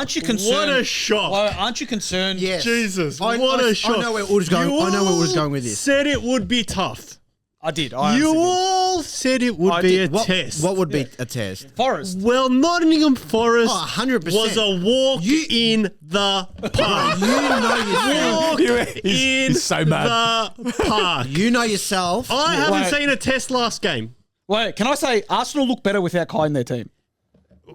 aren't you concerned? What a shock. Well, aren't you concerned? Yes. Jesus, I shock. I know where Wood going. I know where Wood's going with this. Said it would be tough. I did. You all said it would be a test. What would be a test? Forest. Well, Nottingham Forest 100%. was a walk in the park. You know yourself. He's so mad. The park. You know yourself. I haven't seen a test last game. Wait, can I say Arsenal look better without Kai in their team?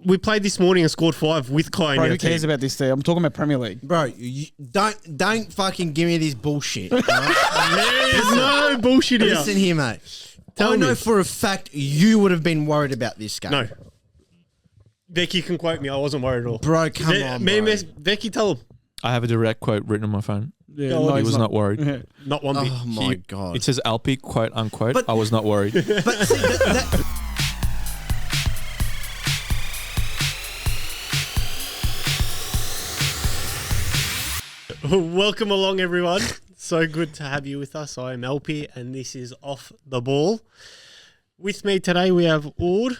We played this morning and scored 5 with Kai in Bro, our who cares team. about this team? I'm talking about Premier League. Bro, you don't fucking give me this bullshit. Right? There's no bullshit here. Listen here, mate. Tell I know me. for a fact you would have been worried about this game. No. Veki can quote me. I wasn't worried at all. Bro, come on, bro. Veki, tell him. I have a direct quote written on my phone. Yeah, Go on. He was not worried. Not one bit. Oh, my God. It says Alpy, quote unquote. But- I was not worried. But see, that Welcome along, everyone. So good to have you with us. I am Alpy, and this is Off the Ball. With me today, we have Ord.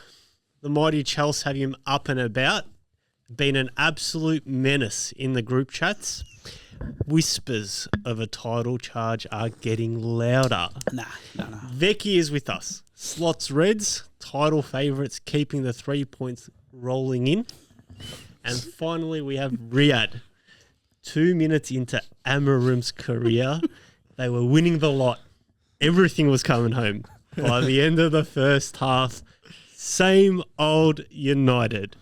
The mighty Chelsea have him up and about. Been an absolute menace in the group chats. Whispers of a title charge are getting louder. Nah. Veki is with us. Slots Reds, title favourites, keeping the 3 points rolling in. And finally, we have Riad. 2 minutes into Amorim's career, they were winning the lot. Everything was coming home. By the end of the first half, same old United.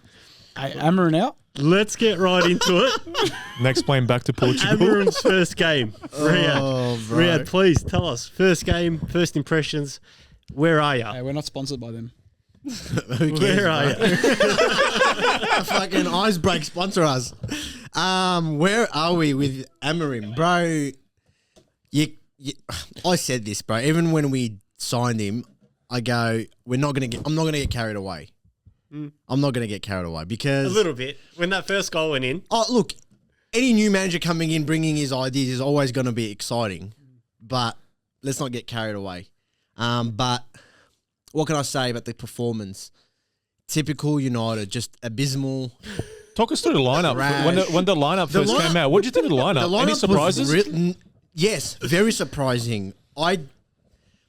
Hey, Amorim out? Let's get right into it. Next plane back to Portugal. Amorim's first game. Riad. Oh, bro. Riad, please tell us. First game, first impressions. Where are you? Hey, we're not sponsored by them. who cares, Where are bro? you? Fucking Icebreak sponsor us. Where are we with Amorim, bro? I said this, bro. Even when we signed him, I go, I'm not gonna get carried away. I'm not gonna get carried away A because little bit. When that first goal went in, oh look, any new manager coming in bringing his ideas is always gonna be exciting, but let's not get carried away. But what can I say about the performance? Typical United, just abysmal. Talk us through the lineup. Trash. When the lineup first came out, what did you think of the lineup? The lineup Any was surprises? yes, very surprising.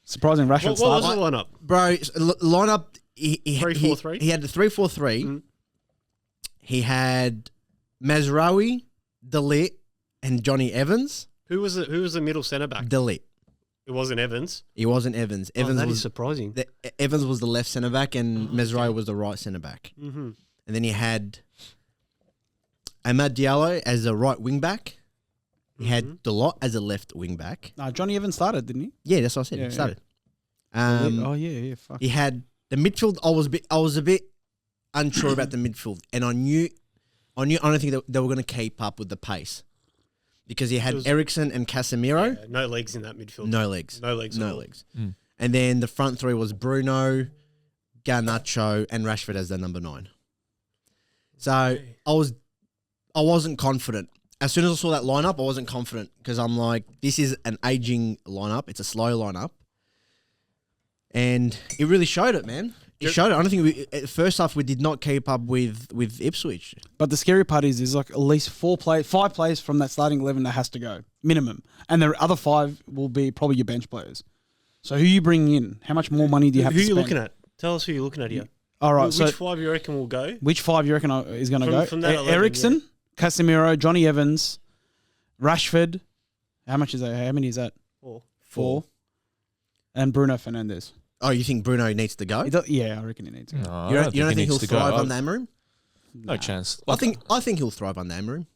Surprising Rashford what was start. the lineup? Bro, lineup. He 3-4-3? He had the 3-4-3. He had Mazraoui, Delit, and Johnny Evans. Who was the middle centre back? Delit. It wasn't Evans. He wasn't Evans. Oh, Evans that is was surprising. Evans was the left centre back, and Mazraoui was the right centre back. Mm-hmm. And then he had Amad Diallo as a right wing back. He had Delot as a left wing back. Nah, Johnny Evans started, didn't he? Yeah, that's what I said. Yeah, he started. Oh yeah, fuck. He had the midfield. I was a bit unsure about the midfield, and I don't think that they were going to keep up with the pace because he had Ericsson and Casemiro. Yeah, no legs in that midfield. No legs. No legs. at No all. legs. And then the front three was Bruno, Garnacho, and Rashford as their number 9. So I wasn't confident. As soon as I saw that lineup, I wasn't confident because I'm like, this is an aging lineup. It's a slow lineup. And it really showed it, man. It showed it. I don't think first half we did not keep up with Ipswich. But the scary part is there's like at least 5 players from that starting 11 that has to go, minimum. And the other 5 will be probably your bench players. So who are you bringing in? How much more money do you have Who to are you spend? looking at? Tell us who you're looking at here. All right, Which so 5 you reckon will go? which 5 you reckon is going to go? From that 11, Ericsson, Casemiro, Johnny Evans, Rashford. How much is that? How many is that? 4. And Bruno Fernandez. Oh, you think Bruno needs to go? Yeah, I reckon he needs to. No, You don't think he he'll needs to go. thrive under Amorim? No chance. I think he'll thrive under Amorim.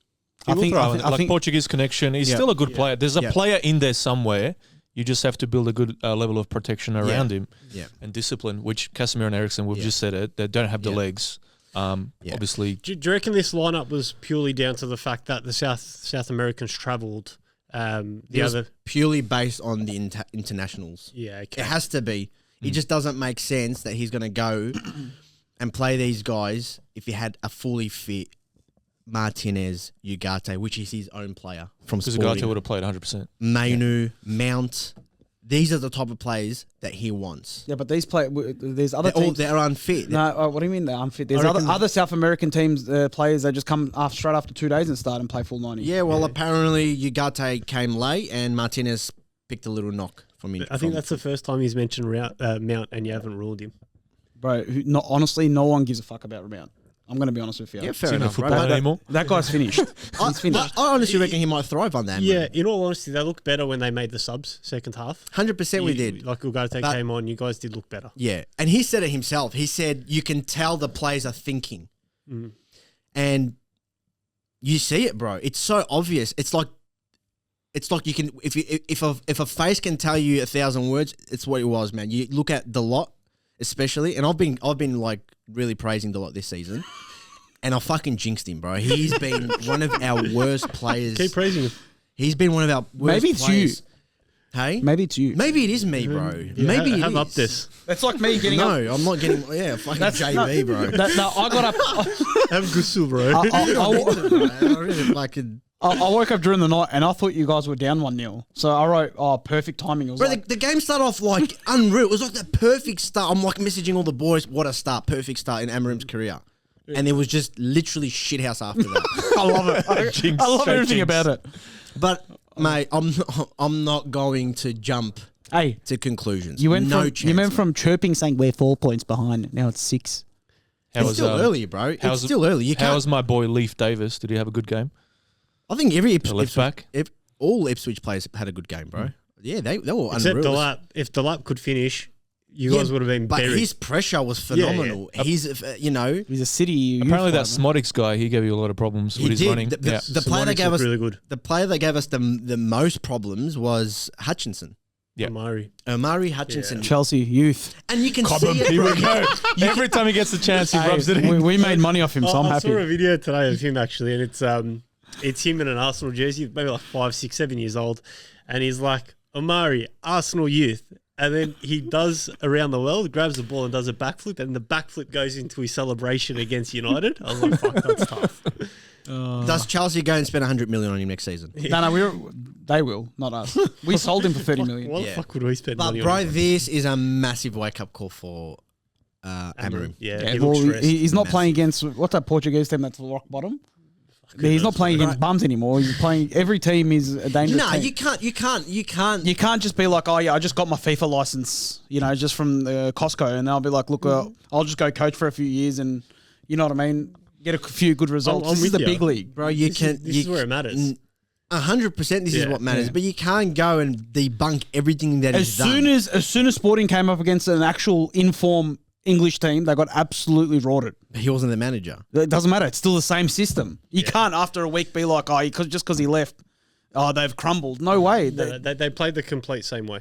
I think Portuguese connection. He's still a good player. There's a player in there somewhere. You just have to build a good level of protection around him and discipline, which Casemiro and Ericsson, we've just said it, they don't have the legs. Obviously. Do you reckon this lineup was purely down to the fact that the South Americans travelled? Purely based on the internationals. Yeah, okay. It has to be. It just doesn't make sense that he's going to go and play these guys if he had a fully fit Martinez, Ugarte, which is his own player from Because Sporting. Ugarte would have played 100%. Mainu, Mount, these are the type of players that he wants. Yeah, but there's other teams. They're unfit. No, what do you mean they're unfit? There's reckon- other South American teams, players that just come straight after 2 days and start and play full 90. Yeah, well, apparently Ugarte came late and Martinez picked a little knock from him. I think that's the first time he's mentioned Mount, and you haven't ruled him. Bro, honestly, no one gives a fuck about Mount. I'm going to be honest with you. Yeah, fair Is he not enough, bro. football But anymore? That guy's finished. He's finished. I honestly reckon he might thrive on that. Yeah, in all honesty, they looked better when they made the subs second half. 100% we did. Like Ugarte But- came on, you guys did look better. Yeah, and he said it himself. He said you can tell the players are thinking, and you see it, bro. It's so obvious. It's like you can if a face can tell you 1,000 words, it's what it was, man. You look at the lot, especially, and I've been like really praising the lot this season, and I fucking jinxed him, bro. He's been one of our worst players. Keep praising him. He's been one of our worst Maybe it's players. you. Hey, Maybe it's you. maybe it is me, bro. Yeah, Maybe have it up is. this. That's like me getting No, up. I'm not getting. Yeah, fucking JB, bro. No, I got up. Have Gusul, bro. I woke up during the night and I thought you guys were down 1-0. So I wrote, perfect timing. It was Bro, like, the game started off like unreal. It was like the perfect start. I'm like messaging all the boys, what a start, perfect start in Amorim's career. And it was just literally shithouse after that. I love it. Jinx, I love straight everything jinx. about it. But mate, I'm not going to jump Hey, to conclusions. you went chance, from chirping saying we're 4 points behind. Now it's 6. It's still early, bro. It's still early. You How can't. was my boy Leif Davis? Did he have a good game? I think every The left back? all Ipswich players had a good game, bro. Yeah, they were Except unreal. Delap. If Delap could finish, you guys would have been But buried. his pressure was phenomenal. He's, He's a city. Apparently that Smodics guy, he gave you a lot of problems he with his did. running. The Some player that Onyx gave looked us really good. the player that gave us the most problems was Hutchinson. Yeah. Amari. Hutchinson. Chelsea youth. And you can Cobham, see it. here we bro. go. Every time he gets a chance, he rubs it in. We made money off him, so I'm I happy. saw a video today of him actually, and it's him in an Arsenal jersey, maybe like 5, 6, 7 years old, and he's like, Amari, Arsenal youth. And then he does around the world, grabs the ball and does a backflip, and the backflip goes into his celebration against United. I was like, fuck, that's tough. Does Chelsea go and spend 100 million on him next season? No, they will, not us. We sold him for 30 million. Why the Yeah. fuck would we spend But money bro, on him? this is a massive wake up call for Amorim. Yeah, Yeah, he well, looks stressed. he's not playing against what's that Portuguese team that's rock bottom. He's not playing against bums anymore. He's playing. Every team is a dangerous. No, team. you can't. You can't just be like, oh yeah, I just got my FIFA license, just from Costco, and I'll be like, look, I'll just go coach for a few years, and you know what I mean, get a few good results. I'm This is with the you. big league. Bro, This is where it matters. 100%. This is Yeah. what matters. Yeah. But you can't go and debunk everything that As is done. soon as Sporting came up against an actual inform English team, they got absolutely rorted. He wasn't the manager. It doesn't matter. It's still the same system. You can't after a week be like, just because he left, they've crumbled. No way. They played the complete same way.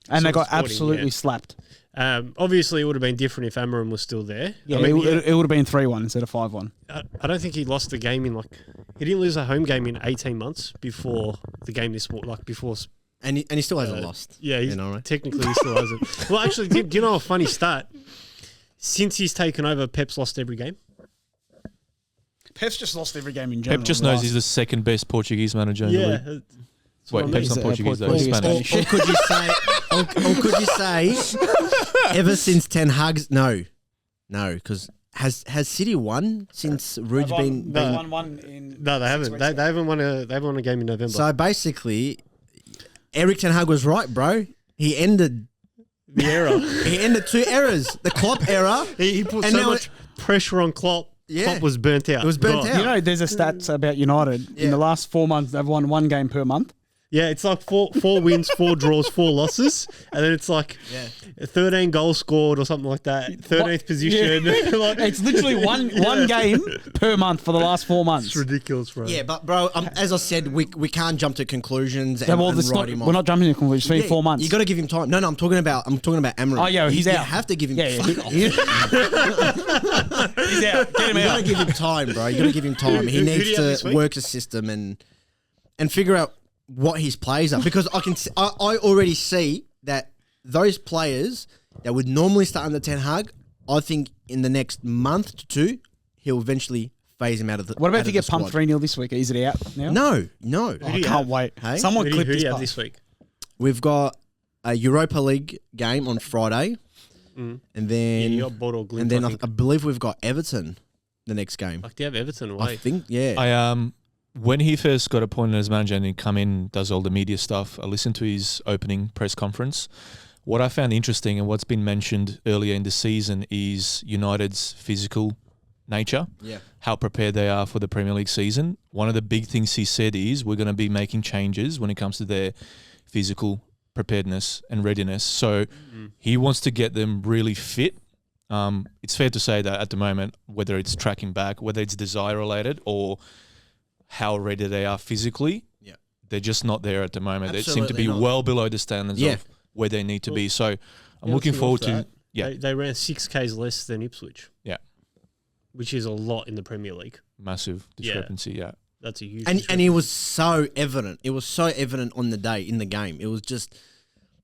And they Sort of got Sporting, absolutely yeah. slapped. Obviously, it would have been different if Amorim was still there. Yeah, I mean, it would have been 3-1 instead of 5-1. I don't think he lost the game in he didn't lose a home game in 18 months before the game this before. And he still hasn't lost. Yeah, he's, right? technically he still hasn't. Well, actually, do you know a funny stat? Since he's taken over, Pep's lost every game. Pep's just lost every game in general. Pep just knows he's the second best Portuguese manager in the league. That's what I Wait, mean. Pep's not He's a Portuguese though, he's Portuguese Spanish. Or could you say, ever since Ten Hag's no, because has City won since Rouge been? no. won one in. No, they haven't. They haven't won a game in November. So basically, Eric Ten Hag was right, bro. He ended the era. He ended 2 eras. The Klopp era. he put And so now much pressure on Klopp. Yeah. Klopp was burnt out. It was burnt Gone. out. There's a stats about United. Yeah. In the last 4 months, they've won 1 game per month. Yeah, it's like four wins, 4 draws, 4 losses, and then it's like 13 goals scored or something like that. 13th position. Like, It's literally one game per month for the last 4 months. it's ridiculous, bro. Yeah, but bro, as I said, we can't jump to conclusions and, Yeah, well, and it's write him off. we're not jumping to conclusions. It's been 4 months. You got to give him time. No, I'm talking about Amorim. Oh, yeah, he's you out. You have to give him. Yeah, fuck off. he's out. Get him You out. gotta give him time, bro. You gotta give him time. He Who needs do you have this to week? work the system and figure out what his plays are. Because I already see that those players that would normally start under Ten Hag, I think in the next month to 2, he'll eventually phase him out of the. What about out if you of get the pumped squad. 3-0 this week? Is it out now? No. Oh, I can't wait. Hey? Someone Who clip do this you have part. this week? We've got a Europa League game on Friday, and then you got Bordeaux Glimt, and then I I believe we've got Everton the next game. do you have Everton away? I think, yeah. When he first got appointed as manager and he come in, does all the media stuff, I listened to his opening press conference. What I found interesting and what's been mentioned earlier in the season is United's physical nature, how prepared they are for the Premier League season. One of the big things he said is we're going to be making changes when it comes to their physical preparedness and readiness. So he wants to get them really fit. It's fair to say that at the moment, whether it's tracking back, whether it's desire related or how ready they are physically, they're just not there at the moment. Absolutely they seem to be not. well below the standards of where they need to be. So I'm looking forward to... They ran 6Ks less than Ipswich. Yeah. Which is a lot in the Premier League. Massive discrepancy, yeah. That's a huge and it was so evident. It was so evident on the day in the game. It was just...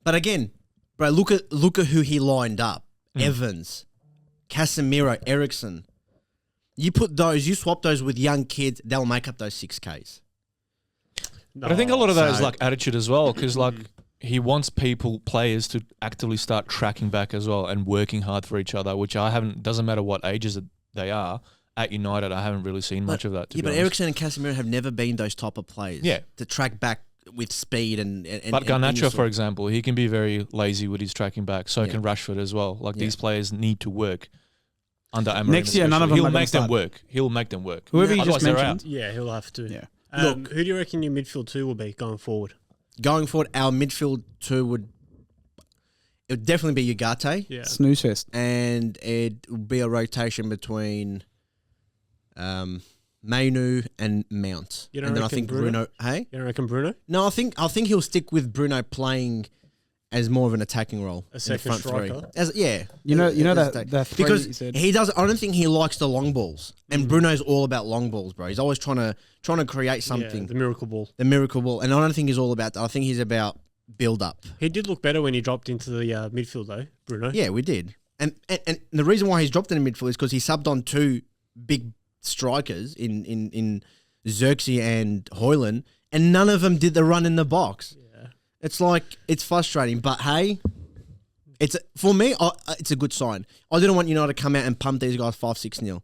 But again, bro, look at who he lined up. Evans, Casemiro, Ericsson. You swap those with young kids, they'll make up those 6Ks. But I think a lot of that is like attitude as well, because like he wants players to actively start tracking back as well and working hard for each other, which doesn't matter what ages they are. At United, I haven't really seen much of that. To be honest. Ericsson and Casemiro have never been those type of players. Yeah. To track back with speed and But Garnacho, for example, he can be very lazy with his tracking back. So can Rashford as well. Like these players need to work under Amorim. Next year, none of them He'll are make them start. work. He'll make them work. Whoever you Otherwise just they're mentioned. out. Yeah, he'll have to. Yeah. Look, who do you reckon your midfield two will be going forward? Going forward, our midfield two would definitely be Ugarte. Yeah. Snooze fest. And it would be a rotation between Mainu and Mount. You don't and then I reckon think Bruno? Hey? You don't reckon Bruno? No, I think he'll stick with Bruno playing as more of an attacking role. A second in the front striker? three. You know as that three because you said. he does. I don't think he likes the long balls, and Bruno's all about long balls, bro. He's always trying to create something. Yeah, the miracle ball. The miracle ball, and I don't think he's all about that. I think he's about build up. He did look better when he dropped into the midfield, though, Bruno. Yeah, we did, and the reason why he's dropped in the midfield is because he subbed on two big strikers in Xerxes and Hoyland, and none of them did the run in the box. Yeah. It's like it's frustrating, but hey. For me, it's a good sign. I didn't want United to come out and pump these guys 5-6-0.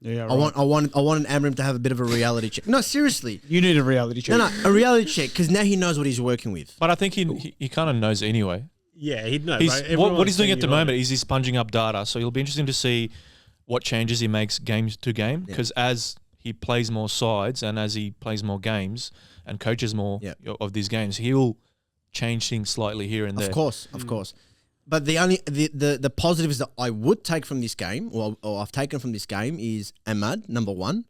Yeah, right. I wanted Amorim to have a bit of a reality check. No, seriously. You need a reality check. No, a reality check because now he knows what he's working with. But I think he kind of knows anyway. Yeah, he'd know. What he's doing at the moment is he's sponging up data. So it'll be interesting to see what changes he makes game to game. Because as he plays more sides and as he plays more games and coaches more of these games, he'll change things slightly here and there. Of course. But the positives that I would take from this game, or I've taken from this game, is Ahmad, number one.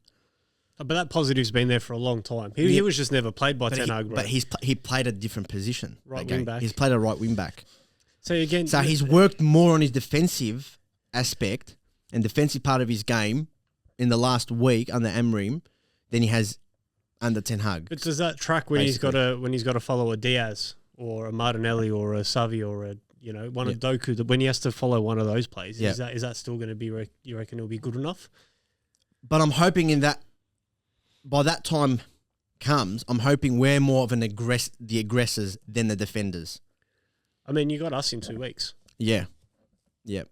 But that positive's been there for a long time. He was just never played by Ten Hag, bro. But he played a different position. Right wing back. He's played a right wing back. So again, he's worked more on his defensive aspect and defensive part of his game in the last week under Amorim than he has under Ten Hag. But does that track when he's got to follow a Diaz or a Martinelli or a Savi or a one of Doku, when he has to follow one of those plays, is that still going to be, you reckon it'll be good enough? But I'm hoping by that time comes, I'm hoping we're more of the aggressors than the defenders. I mean, you got us in 2 weeks. Yeah. So,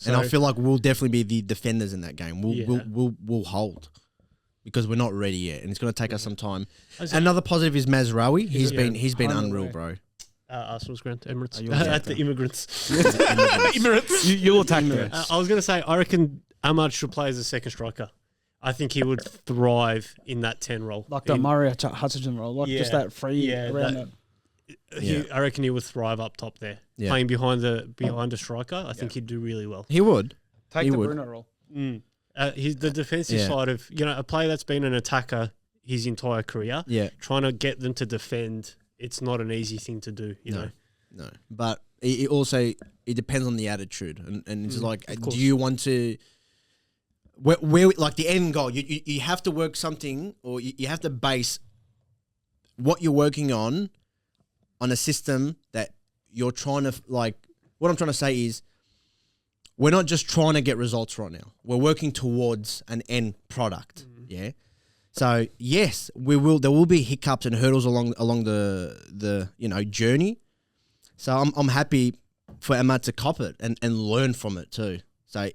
and I feel like we'll definitely be the defenders in that game. We'll hold because we're not ready yet, and it's going to take us some time. Another positive is Mazraoui. He's been unreal, bro. Arsenal's Grant Emirates at the Immigrants. Emirates. You'll attack them. I was going to say, I reckon Ahmad should play as a second striker. I think he would thrive in that 10 role. Like the Murray Hutchinson role, just that free around that. I reckon he would thrive up top there. Yeah. Playing behind a striker, I think he'd do really well. He would. Take the Bruno role. He's the defensive side of, a player that's been an attacker his entire career. Yeah. Trying to get them to defend, it's not an easy thing to do, you know. No. But it also depends on the attitude. And it's like, do you want to... Where like the end goal, you have to work something, or you have to base what you're working on a system that you're trying to, like, what I'm trying to say is we're not just trying to get results right now. We're working towards an end product. Yeah. So yes, there will be hiccups and hurdles along the journey. So I'm happy for Emma to cop it and learn from it too. So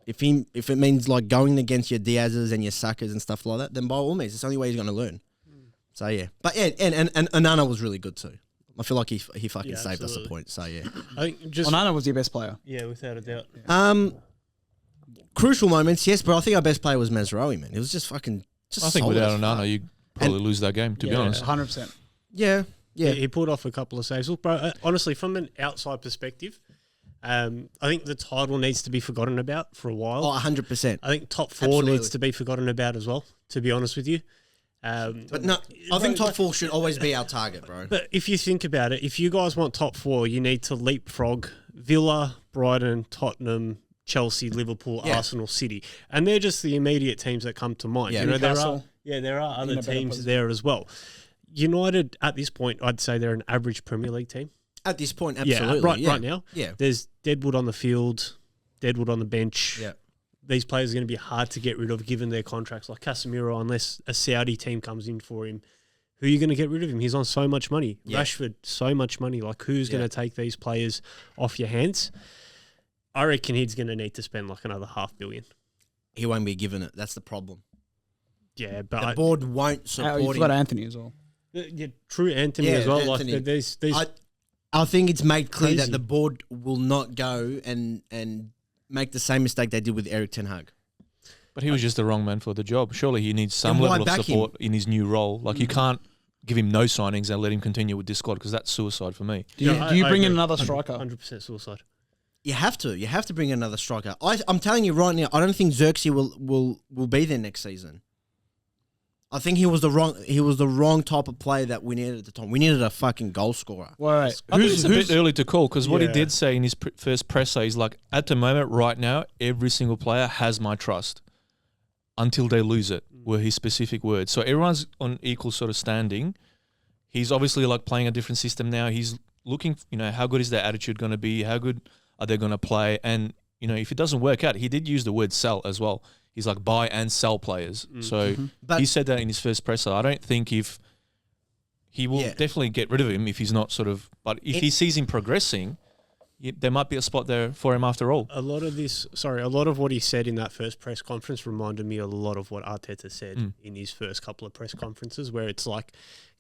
if it means like going against your Diaz's and your Sakas and stuff like that, then by all means, it's the only way he's going to learn. So yeah, but yeah, and Onana was really good too. I feel like he fucking saved us a point. So yeah, I think just Onana was your best player. yeah, without a doubt. Crucial moments, yes, but I think our best player was Mazraoui, man. It was just fucking. I think solid without as fuck. Onana, you probably lose that game. To be honest, 100%. Yeah. He pulled off a couple of saves. Look, bro, honestly, from an outside perspective, I think the title needs to be forgotten about for a while. Oh, 100%. I think top four Absolutely. needs to be forgotten about as well, to be honest with you. But no, I think top four should always be our target, bro. But if you think about it, if you guys want top four, you need to leapfrog Villa, Brighton, Tottenham, Chelsea, Liverpool, Arsenal, City. And they're just the immediate teams that come to mind. Yeah. You know, Newcastle. there are other In a better teams position. there as well. United, at this point, I'd say they're an average Premier League team. At this point, absolutely. Right now. Yeah. There's Deadwood on the field, Deadwood on the bench. Yeah. These players are going to be hard to get rid of given their contracts. Like Casemiro, unless a Saudi team comes in for him, who are you going to get rid of him? He's on so much money. Yeah. Rashford, so much money. Like, who's going to take these players off your hands? I reckon he's going to need to spend like another $500 million. He won't be given it. That's the problem. Yeah, The but board won't Oh, support you've him. got Anthony as well. true Anthony Yeah, as well. Anthony. Like, there's I think it's made clear Crazy. that the board will not go and make the same mistake they did with Eric Ten Hag. but he was just the wrong man for the job. Surely he needs some Then why level of back him? support in his new role. Like you can't give him no signings and let him continue with this squad because that's suicide for me. Do you I bring in agree. another striker? 100% suicide. You have to. You have to bring another striker. I'm telling you right now, I don't think Xerxes will be there next season. I think he was the wrong type of player that we needed at the time. We needed a fucking goal scorer. Wait, I think it's a bit early to call because what he Yeah. did say in his first presser is like, at the moment, right now, every single player has my trust until they lose it, were his specific words. So everyone's on equal sort of standing. He's obviously like playing a different system now. He's looking, how good is their attitude going to be? How good are they going to play? And, if it doesn't work out, he did use the word sell as well. He's like buy and sell players. So But- he said that in his first presser. I don't think if he will definitely get rid of him if he's not sort of, but if he sees him progressing, there might be a spot there for him after all. A lot of what he said in that first press conference reminded me a lot of what Arteta said in his first couple of press conferences, where it's like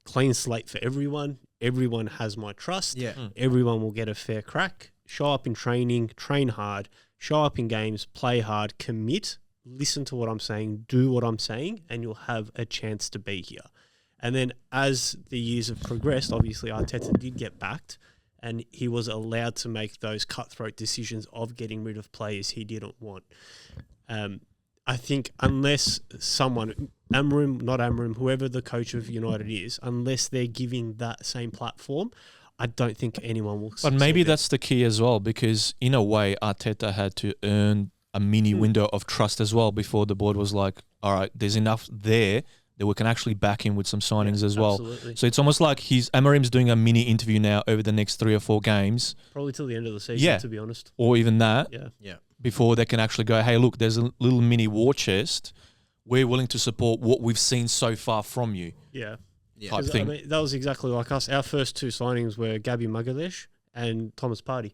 clean slate for everyone. Everyone has my trust. Yeah. Everyone will get a fair crack. Show up in training, train hard, show up in games, play hard, commit, listen to what I'm saying, do what I'm saying, and you'll have a chance to be here. And then as the years have progressed, obviously Arteta did get backed, and he was allowed to make those cutthroat decisions of getting rid of players he didn't want. I think unless someone, Amorim, whoever the coach of United is, unless they're giving that same platform, I don't think anyone will succeed. But maybe that's the key as well, because in a way, Arteta had to earn a mini window of trust as well before the board was like, all right, there's enough there that we can actually back him with some signings as well. Absolutely. So it's almost like Amorim's doing a mini interview now over the next 3 or 4 games, Probably till the end of the season, to be honest. or even that, Yeah. before they can actually go, hey, look, there's a little mini war chest. We're willing to support what we've seen so far from you. Yeah. Type 'Cause, thing. I mean, that was exactly like us. Our first 2 signings were Gabby Magadesh and Thomas Partey.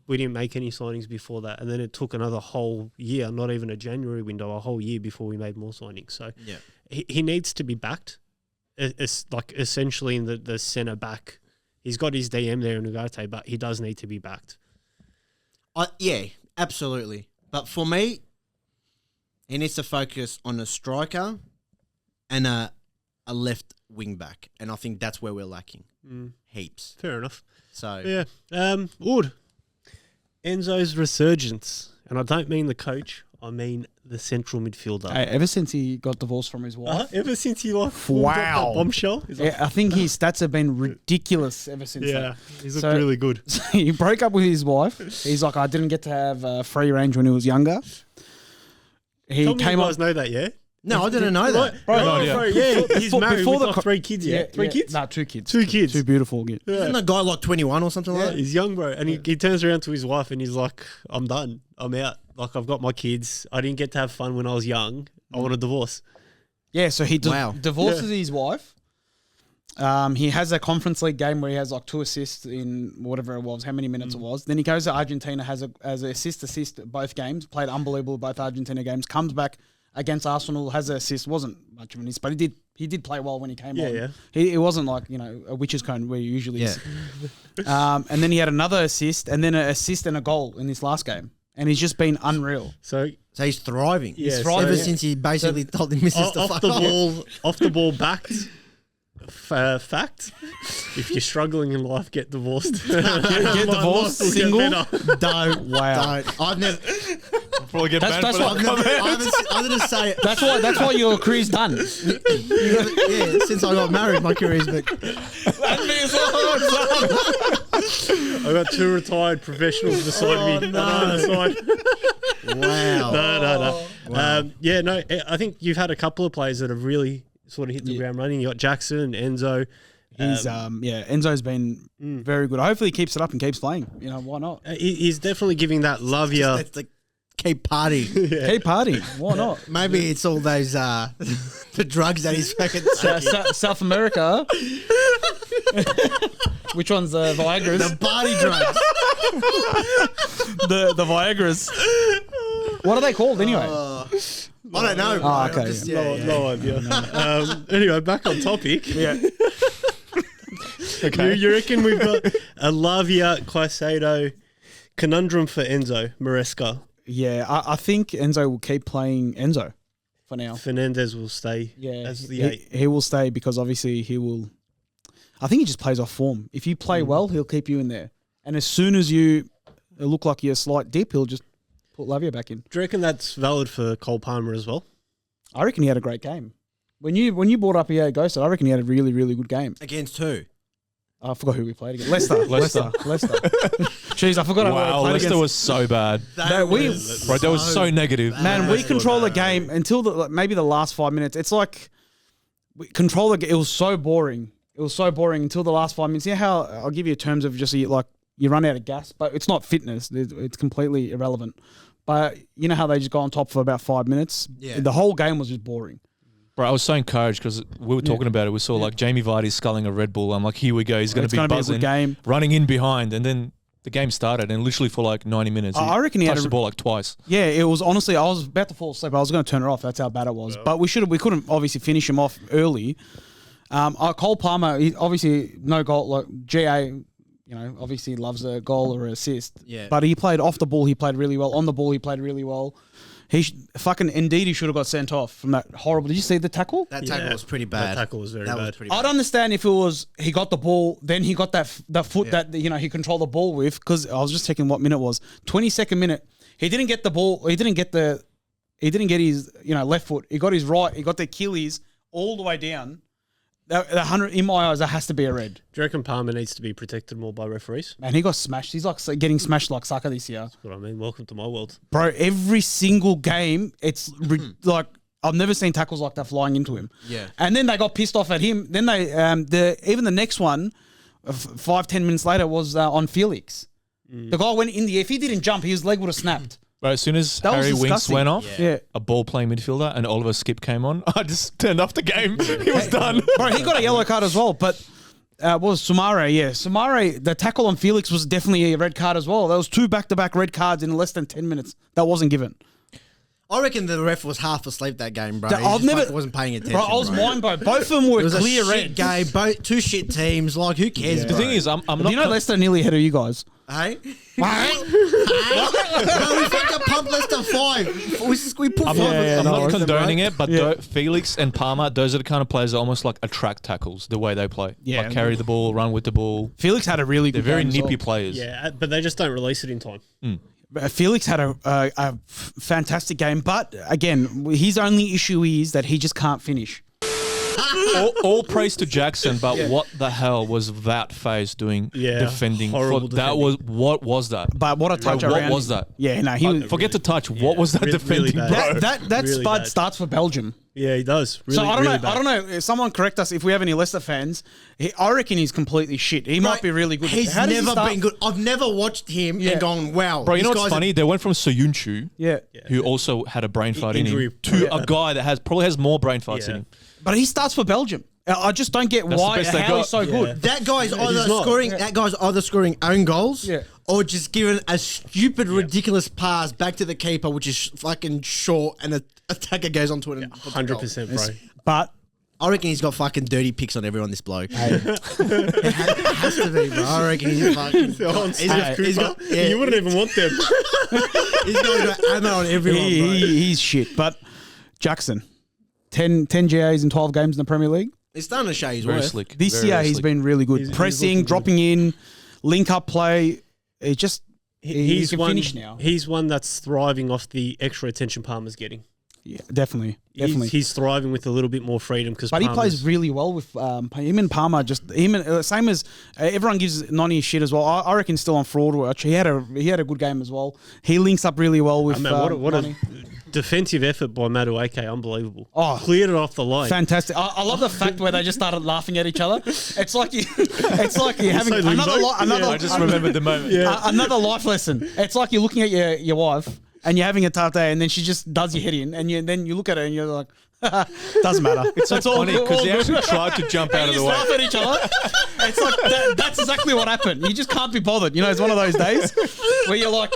We didn't make any signings before that. And then it took another whole year, not even a January window, a whole year before we made more signings. So he needs to be backed. It's like essentially in the centre back. He's got his DM there in Ugarte, but he does need to be backed. Yeah, absolutely. But for me, he needs to focus on a striker and a left wing back. And I think that's where we're lacking. Heaps. Fair enough. So Yeah. Wood. Enzo's resurgence. And I don't mean the coach. I mean the central midfielder. Hey, ever since he got divorced from his wife, Ever since he dropped Wow. that bombshell. He's like, I think his stats have been ridiculous ever since. yeah, he's looked So- really good. He broke up with his wife. He's like, I didn't get to have free range when he was younger. He Tell me came you up. guys know that, yeah? no, I didn't know that. Bro, Oh, idea. bro, yeah, he's Before- married before with the like 3 kids, yeah? 3 kids? Nah, 2 kids. 2 kids. 2 beautiful kids. Isn't the guy like 21 or something like Yeah, that? he's young, bro. And he turns around to his wife and he's like, I'm done. I'm out. Like, I've got my kids. I didn't get to have fun when I was young. I want a divorce. Yeah, so he Wow. divorces his wife. He has a Conference League game where he has like 2 assists in whatever it was, how many minutes it was. Then he goes to Argentina, has an assist both games, played unbelievable both Argentina games, comes back against Arsenal, has an assist, wasn't much of an assist, but he did play well when he came on. Yeah. It wasn't like, a witch's cone where he usually is. And then he had another assist and then an assist and a goal in this last game. And he's just been unreal. So he's thriving. Yeah, He's thriving since he basically told the missus to fuck off. Off the ball backed. Fact: if you're struggling in life, get divorced. Get divorced, single. Don't. Wow. Don't. I've never. Probably get banned That's for what that. I'm going to say it. That's why your career's done. Since I got married, my career's been. I got 2 retired professionals beside me. No. On either side. Wow. No. Wow. I think you've had a couple of players that have really sort of hit the ground running. You got Jackson, Enzo. He's Enzo's been very good. Hopefully he keeps it up and keeps playing. Why not? He's definitely giving that love you. That's the keep partying. Keep partying. Why not? Maybe it's all those the drugs that he's fucking South America. Which one's the Viagra's? the party drugs. the Viagra's. What are they called anyway? I don't know. Oh, okay. No idea. Anyway, back on topic. Yeah. Okay. You reckon we've got a Lavia, Caicedo conundrum for Enzo Maresca? Yeah, I think Enzo will keep playing Enzo for now. Fernandez will stay as the 8. He will stay because obviously he will. I think he just plays off form. If you play well, he'll keep you in there. And as soon as you look like you're a slight dip, he'll just put Lavia back in. Do you reckon that's valid for Cole Palmer as well? I reckon he had a great game. When you brought up EA Ghosted, I reckon he had a really, really good game. Against who? I forgot who we played against. Leicester. Jeez, I forgot. Wow, Leicester was so bad. That was so negative. Man, we control the game until maybe the last 5 minutes. It's like we control it was so boring. It was so boring until the last 5 minutes. Yeah, how I'll give you terms of just like you run out of gas, but it's not fitness. It's completely irrelevant. But you know how they just got on top for about 5 minutes? Yeah. The whole game was just boring. Bro, I was so encouraged because we were talking about it. We saw like Jamie Vardy sculling a Red Bull. I'm like, here we go. He's going to be buzzing, be a good game. Running in behind. And then the game started and literally for like 90 minutes, I reckon he touched had the ball like twice. Yeah, it was honestly, I was about to fall asleep. I was going to turn it off. That's how bad it was. But we couldn't obviously finish him off early. Cole Palmer, he obviously no goal. Like GA, obviously loves a goal or assist. Yeah. But he played off the ball. He played really well. On the ball, he played really well. He should have got sent off from that horrible. Did you see the tackle? That tackle was pretty bad. That tackle was very bad. I'd understand if it was he got the ball, then he got that foot that he controlled the ball with. Because I was just checking what minute it was. 22nd minute. He didn't get the ball. He didn't get his left foot. He got his right. He got the Achilles all the way down. The 100 in my eyes, that has to be a red. Do you reckon Palmer needs to be protected more by referees? Man, he got smashed. He's like getting smashed like Saka this year. That's what I mean. Welcome to my world, bro. Every single game, it's like I've never seen tackles like that flying into him. Yeah, and then they got pissed off at him. Then they even the next one, 5-10 minutes later was on Felix. The guy went in the air. If he didn't jump, his leg would have snapped. Bro, as soon as Harry Winks went off, a ball playing midfielder, and Oliver Skip came on, I just turned off the game. He was done. Bro, he got a yellow card as well, but what was Sumare? Yeah, Sumare, the tackle on Felix was definitely a red card as well. There was 2 back-to-back red cards in less than 10 minutes. That wasn't given. I reckon the ref was half asleep that game, bro. Wasn't paying attention. Bro, I was mind blown. Both of them were clear red. Game, two shit teams. Like, who cares? The thing is, I'm not. Do you know Leicester nearly ahead of you guys? Hey? Bro, we fucking pumped Leicester 5. We put 5. I'm not condoning it, but Felix and Palmer, those are the kind of players that almost like attract tackles, the way they play. Yeah. Like carry the ball, run with the ball. Felix had a really good They're very game nippy players. Yeah, but they just don't release it in time. Felix had a fantastic game, but again, his only issue is that he just can't finish. all praise to Jackson, but what the hell was that face doing defending? What was that? But what a touch around. What was that? Yeah, no, forget the touch. What was that defending, really bro? That really Spud bad. starts for Belgium. Yeah, he does. Really, so I don't really know. bad. I don't know. If someone correct us if we have any Leicester fans. I reckon he's completely shit. He might be really good. He's never been good. I've never watched him and gone, wow. Bro, you know what's funny? They went from Soyuncu, who also had a brain fart in him, to a guy that probably has more brain farts in him. But he starts for Belgium. I just don't get That's the why best they how got. he's so good. That guy's He's either not. scoring. That guy's either scoring own goals, Yeah. or just giving a stupid, ridiculous pass back to the keeper, which is fucking short, and the attacker goes onto it. And puts a goal. 100%, bro. But I reckon he's got fucking dirty pics on everyone. This bloke. it has to be, bro. I reckon he's fucking. He's got, yeah, You wouldn't even want them. he's got ammo on everyone, bro. he's shit. But Jackson, 10 GAs in 12 games in the Premier League. He's starting to show his Very worth. slick. This Very, year very he's slick. been really good. He's Pressing, looking dropping in, link up play. It just he can one, finish now. He's one that's thriving off the extra attention Palmer's getting. Yeah, definitely. He's thriving with a little bit more freedom because. But he plays really well with him and Palmer. Just him and same as everyone gives Noni shit as well. I reckon still on fraud watch. He had a good game as well. He links up really well with. What Noni. a defensive effort by Madueke, unbelievable. Oh. Cleared it off the line. Fantastic! I love the fact where they just started laughing at each other. It's like you're having so another limbo. another. I just remembered the moment. Another life lesson. It's like you're looking at your wife and you're having a tough day, and then she just does your head in, and then you look at her and you're like, doesn't matter. It's so funny because he good. actually tried to jump out And of you the just way. laugh at each other. It's like that's exactly what happened. You just can't be bothered. You know, it's one of those days where you're like,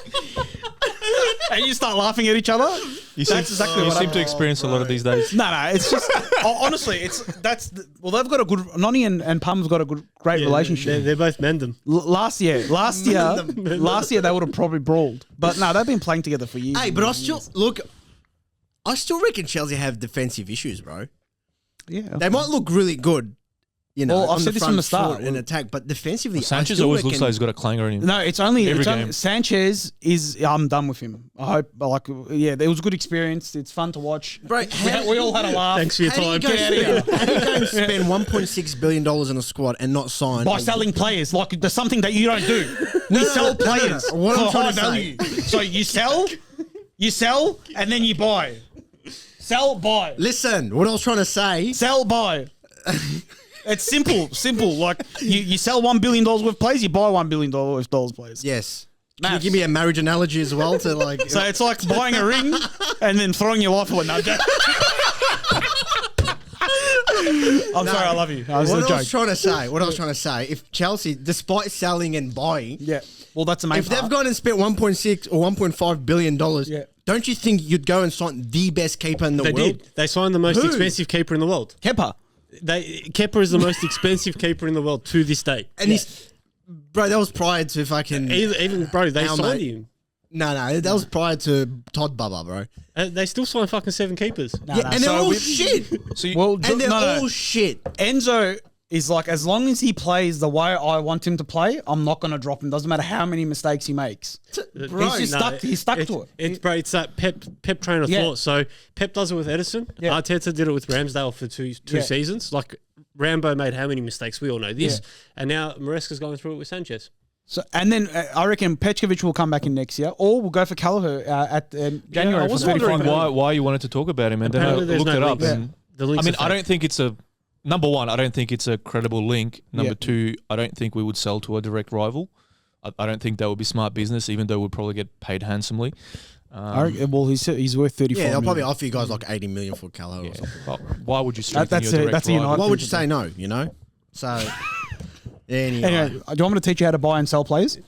and you start laughing at each other. You That's exactly you what seem happened. to experience a lot of these days. No, it's just honestly, they've got a good Noni and Palmer's got a great relationship. They're both mendem. Last year, they would have probably brawled, but no, they've been playing together for years. Hey, but I still reckon Chelsea have defensive issues, bro. Yeah, They might look really good, you know, Well, I've on said the this from front the start. foot in attack, but defensively, Sanchez I still always looks reckon- like he's got a clanger in him. no, it's only Every game. Sanchez is. I'm done with him. I hope, it was a good experience. It's fun to watch. Bro, We all had a laugh. Thanks for your How do you time. go Get out of here. how do you go and spend $1.6 billion in a squad and not sign? By selling players, like there's something that you don't do. We sell no, no. players What I'm for trying high to value. So you sell, and then you buy. Sell, buy. Listen, what I was trying to say. Sell, buy. It's simple. Like you sell $1 billion worth of players, you buy $1 billion worth of players. Yes. Can you Maths. give me a marriage analogy as well to like? So it's like buying a ring and then throwing your life away. No, I'm sorry, I love you. That was a what I joke. was trying to say, if Chelsea, despite selling and buying, Yeah. Well, that's the main if part. they've gone and spent 1.6 or 1.5 billion dollars, Yeah. don't you think you'd go and sign the best keeper in the They world? did. They signed the most Who? expensive keeper in the world. Kepa. Kepa is the most expensive keeper in the world to this day. And he's, bro, that was prior to fucking. Even bro, they Our signed mate. him. No, that was prior to Todd Bubba, bro. They still signed fucking 7 keepers. No, Yeah, no, and they're so all we- shit. So you, Well, And they're no. all shit. Enzo is like, as long as he plays the way I want him to play, I'm not going to drop him. Doesn't matter how many mistakes he makes. Bro, He's just stuck to it. It's that Pep train of Yeah. thought. So Pep does it with Edison. Yeah. Arteta did it with Ramsdale for two Yeah. seasons. Like Rambo made how many mistakes? We all know this. Yeah. And now Maresca's going through it with Sanchez. So, and then I reckon Petkovic will come back in next year, or we'll go for Callagher at January I for was 35 wondering million. why you wanted to talk about him, and then I Apparently there's looked no it up. links. And The links I mean, are I fake. don't think it's a number one. I don't think it's a credible link. Number Yeah. two, I don't think we would sell to a direct rival. I don't think that would be smart business, even though we'd probably get paid handsomely. Well, he's worth 34 Yeah, they'll probably million. offer you guys like 80 million for Callagher or something. Well, why would you strengthen that's your a- direct that's a rival? United- Why would you say no, you know? So, anyway. Anyway, do you want me to teach you how to buy and sell players?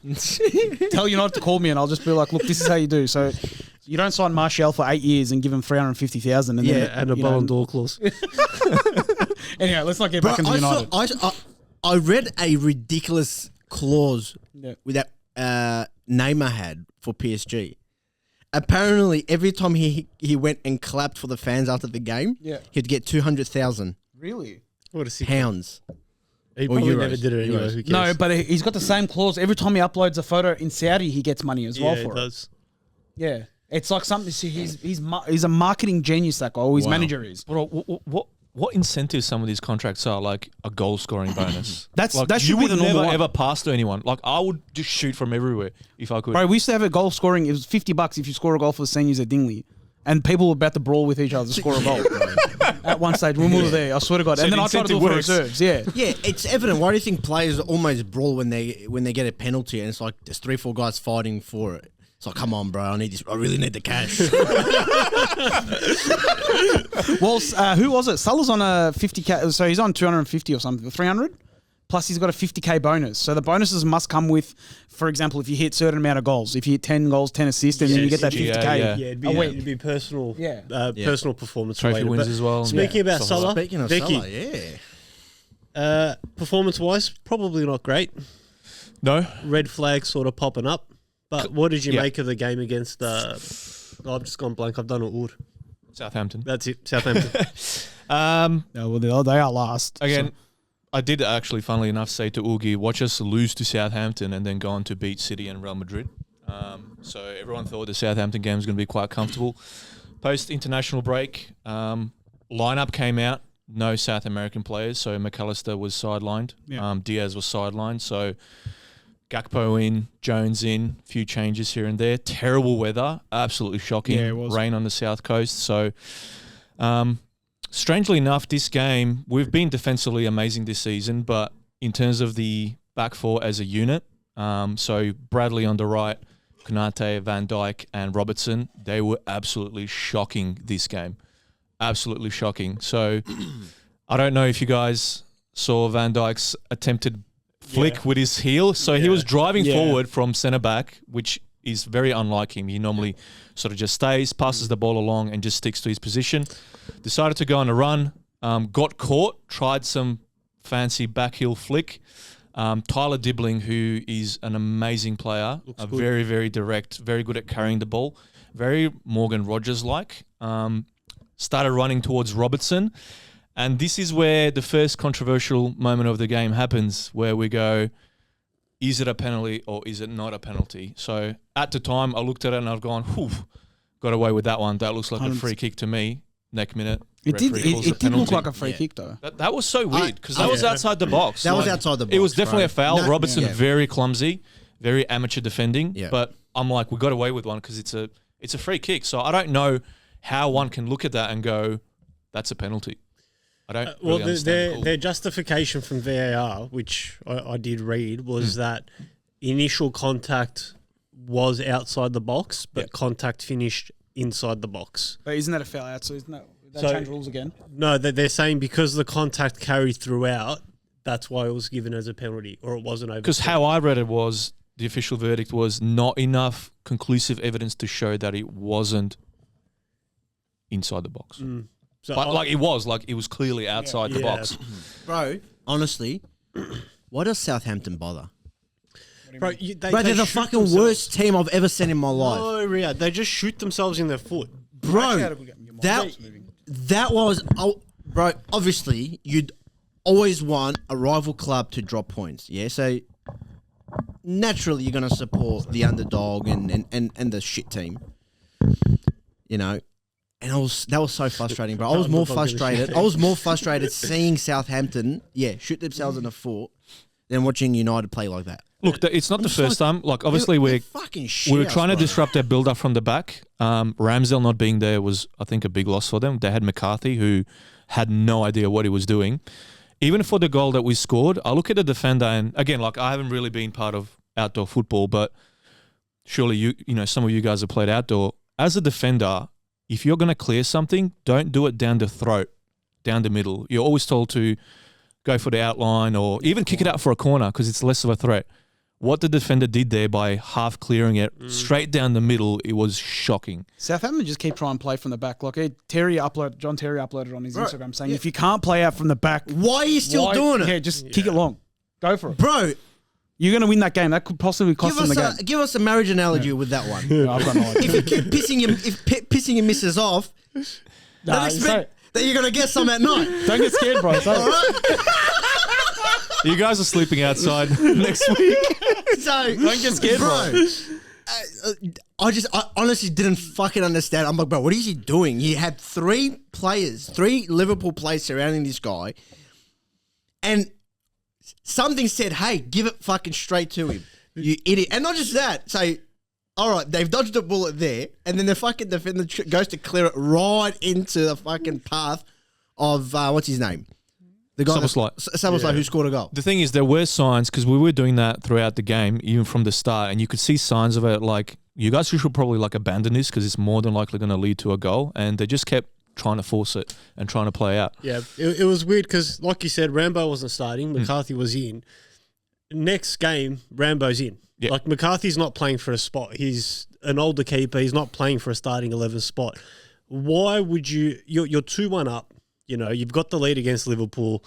Tell you not to call me, and I'll just be like, look, this is how you do. So you don't sign Martial for 8 years and give him 350,000, and Yeah, then and a you know, Ballon d'Or clause. Anyway, let's not get Bro, back into United. I read a ridiculous clause Yeah. with that Neymar had for PSG. Apparently, every time he went and clapped for the fans after the game, Yeah. he'd get 200,000 Really? What a sick. pounds. He Or probably euros. never did it anyway. Euros. Who cares? No, but he's got the same clause. Every time he uploads a photo in Saudi, he gets money as well yeah, for it it. does. Yeah. It's like something. See, he's a marketing genius, that guy. Or his manager is. Bro, what incentives some of these contracts are, like a goal scoring bonus? That like, should you be would the normal never one. ever pass to anyone. Like I would just shoot from everywhere if I could. Bro, we used to have a goal scoring. It was $50 if you score a goal for the seniors at Dingley. And people were about to brawl with each other to score a goal. At one stage when we were there, I swear to God. So And then the I tried to do it incentive for works. reserves. Yeah. Yeah, it's evident. Why do you think players almost brawl when they get a penalty and it's like there's 3-4 guys fighting for it? It's like, come on, bro, I need this. I really need the cash. Well, who was it? Salah's on a 50K, so he's on 250 or something, 300? Plus he's got a 50K bonus. So the bonuses must come with, for example, if you hit a certain amount of goals. If you hit 10 goals, 10 assists, and then you get that 50K. Yeah, it'd be personal personal performance Trophy related. wins But as well. Speaking about Salah, Speaking of Veki, Salah, performance-wise, probably not great. No? Red flag sort of popping up. But what did you make of the game against... I've just gone blank. I've done it all. Southampton. That's it, Southampton. They are last. Again, I did actually, funnily enough, say to Oogie, watch us lose to Southampton and then go on to beat City and Real Madrid. So everyone thought the Southampton game was going to be quite comfortable. Post-international break, lineup came out. No South American players, so McAllister was sidelined. Yeah. Diaz was sidelined. So Gakpo in, Jones in, few changes here and there. Terrible weather, absolutely shocking. Yeah, it was. Rain on the south coast. So, strangely enough, this game, we've been defensively amazing this season, but in terms of the back four as a unit, so Bradley on the right, Konate, Van Dijk, and Robertson, they were absolutely shocking this game. Absolutely shocking. So, I don't know if you guys saw Van Dijk's attempted flick with his heel. So he was driving forward from centre back, which is very unlike him. He normally sort of just stays, passes the ball along, and just sticks to his position. Decided to go on a run, got caught, tried some fancy back heel flick. Tyler Dibbling, who is an amazing player, very, very direct, very good at carrying the ball, very Morgan Rogers-like, started running towards Robertson. And this is where the first controversial moment of the game happens, where we go, is it a penalty or is it not a penalty? So at the time, I looked at it and I've gone, whew, got away with that one. That looks like a free kick to me. Next minute, it did look like a free kick, though. That was so weird because that was outside the box. That was outside the box. It was definitely a foul. No, Robertson, very clumsy, very amateur defending. Yeah. But I'm like, we got away with one because it's a free kick. So I don't know how one can look at that and go, that's a penalty. I don't really understand the call. Their justification from VAR, which I did read, was that initial contact was outside the box, but contact finished inside the box. But isn't that a foul out? So isn't that change rules again? No, they're saying because the contact carried throughout, that's why it was given as a penalty, or it wasn't over. Because how I read it was the official verdict was not enough conclusive evidence to show that it wasn't inside the box. So but it was clearly outside the box. Bro, honestly, why does Southampton bother? Bro, they're the fucking worst team I've ever seen in my life. No, Riad, they just shoot themselves in their foot. Bro, that was... bro, obviously, you'd always want a rival club to drop points, yeah? So, naturally, you're going to support the underdog and the shit team. You know? And that was so frustrating, bro. I was more frustrated seeing Southampton, shoot themselves in the foot than watching United play like that. Look, it's not the first time. Like, obviously, we were trying to disrupt their build-up from the back. Ramsdale not being there was, I think, a big loss for them. They had McCarthy, who had no idea what he was doing. Even for the goal that we scored, I look at the defender, and again, like, I haven't really been part of outdoor football, but surely you know some of you guys have played outdoor. As a defender, if you're going to clear something, don't do it down the throat, down the middle. You're always told to go for the outline or even kick it out for a corner because it's less of a threat. What the defender did there by half clearing it straight down the middle, it was shocking. Southampton just keep trying to play from the back. Like John Terry uploaded on his Instagram saying, if you can't play out from the back, why are you still doing it? Yeah, just kick it long. Go for it. Bro, you're going to win that game. That could possibly cost them the game. Give us a marriage analogy with that one. I've got no idea. If you keep pissing your missus off, don't expect that you're going to get some at night. Don't get scared, bro. All right? You guys are sleeping outside next week. So, don't get scared, bro. I honestly didn't fucking understand. I'm like, bro, what is he doing? He had three Liverpool players surrounding this guy, and something said, hey, give it fucking straight to him, you idiot. And not just that, so, all right, they've dodged a bullet there, and then the fucking defender goes to clear it right into the fucking path of, what's his name? The guy Szoboszlai, who scored a goal. The thing is, there were signs, because we were doing that throughout the game, even from the start, and you could see signs of it, like you guys should probably like abandon this because it's more than likely going to lead to a goal. And they just kept trying to force it and trying to play out. Yeah, it was weird because, like you said, Rambo wasn't starting. McCarthy was in. Next game, Rambo's in. Yeah. Like, McCarthy's not playing for a spot. He's an older keeper. He's not playing for a starting 11 spot. Why would you... You're 2-1 up. You know, you've got the lead against Liverpool.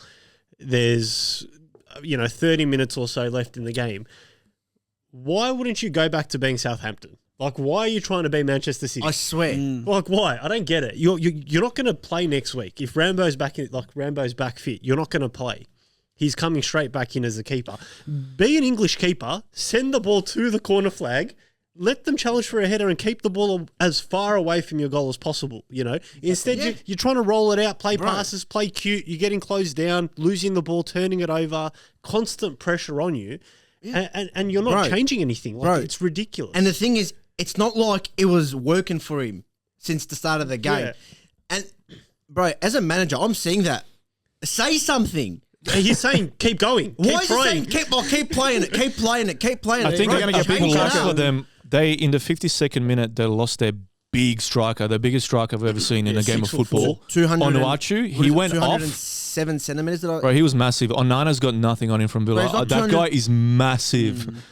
There's, 30 minutes or so left in the game. Why wouldn't you go back to being Southampton? Like, why are you trying to be Manchester City? I swear. Like, why? I don't get it. You're not going to play next week. If Rambo's back fit, you're not going to play. He's coming straight back in as a keeper. Be an English keeper. Send the ball to the corner flag. Let them challenge for a header and keep the ball as far away from your goal as possible, Instead, you're trying to roll it out, play passes, play cute. You're getting closed down, losing the ball, turning it over, constant pressure on you. Yeah. And you're not changing anything. Like, it's ridiculous. And the thing is, it's not like it was working for him since the start of the game. Yeah. And, bro, as a manager, I'm seeing that. Say something. He's saying, keep going. Why is he saying, keep playing it, keep playing it, keep playing it? I think They're gonna get people lucky like for them. They, in the 52nd minute, they lost their big striker, the biggest striker I've ever seen in a game of football. 200. He went off. 207 centimeters. Bro, he was massive. Onana's got nothing on him from Villa. That guy is massive.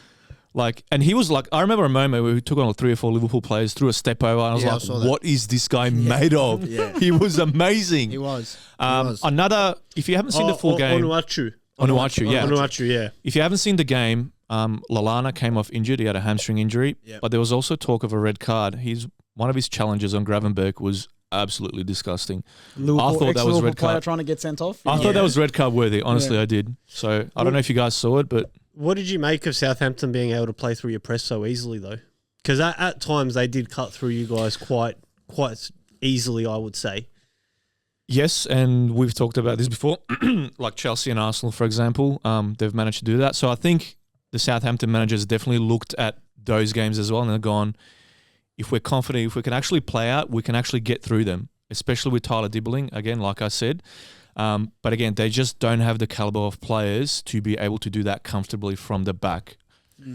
And he was like, I remember a moment where we took on 3 or 4 Liverpool players, threw a step over, and I was like, what is this guy made of? He was amazing. He was. Another, if you haven't seen the full game. Onuachu, yeah. If you haven't seen the game, Lallana came off injured. He had a hamstring injury. Yep. But there was also talk of a red card. One of his challenges on Gravenberg was absolutely disgusting. I thought that was red card. Trying to get sent off. I thought that was red card worthy. Honestly, I did. So I don't know if you guys saw it, but... What did you make of Southampton being able to play through your press so easily, though? Because at times they did cut through you guys quite easily, I would say. Yes, and we've talked about this before, like Chelsea and Arsenal, for example. They've managed to do that. So I think the Southampton managers definitely looked at those games as well and they've gone, if we're confident, if we can actually play out, we can actually get through them, especially with Tyler Dibberling, again, like I said. But again, they just don't have the caliber of players to be able to do that comfortably from the back.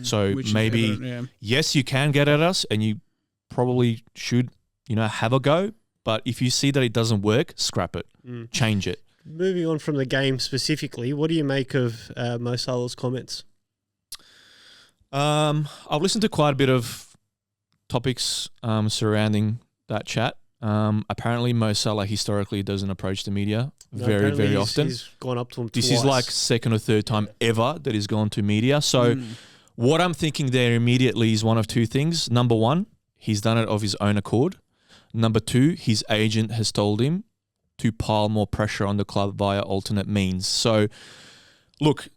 So maybe, yes, you can get at us and you probably should, have a go. But if you see that it doesn't work, scrap it. Change it. Moving on from the game specifically, what do you make of Mo Salah's comments? I've listened to quite a bit of topics surrounding that chat. Apparently, Mo Salah historically doesn't approach the media very often. He's gone up to him This twice. is like second or third time ever that he's gone to media. So what I'm thinking there immediately is one of two things. Number one, he's done it of his own accord. Number two, his agent has told him to pile more pressure on the club via alternate means. So, look,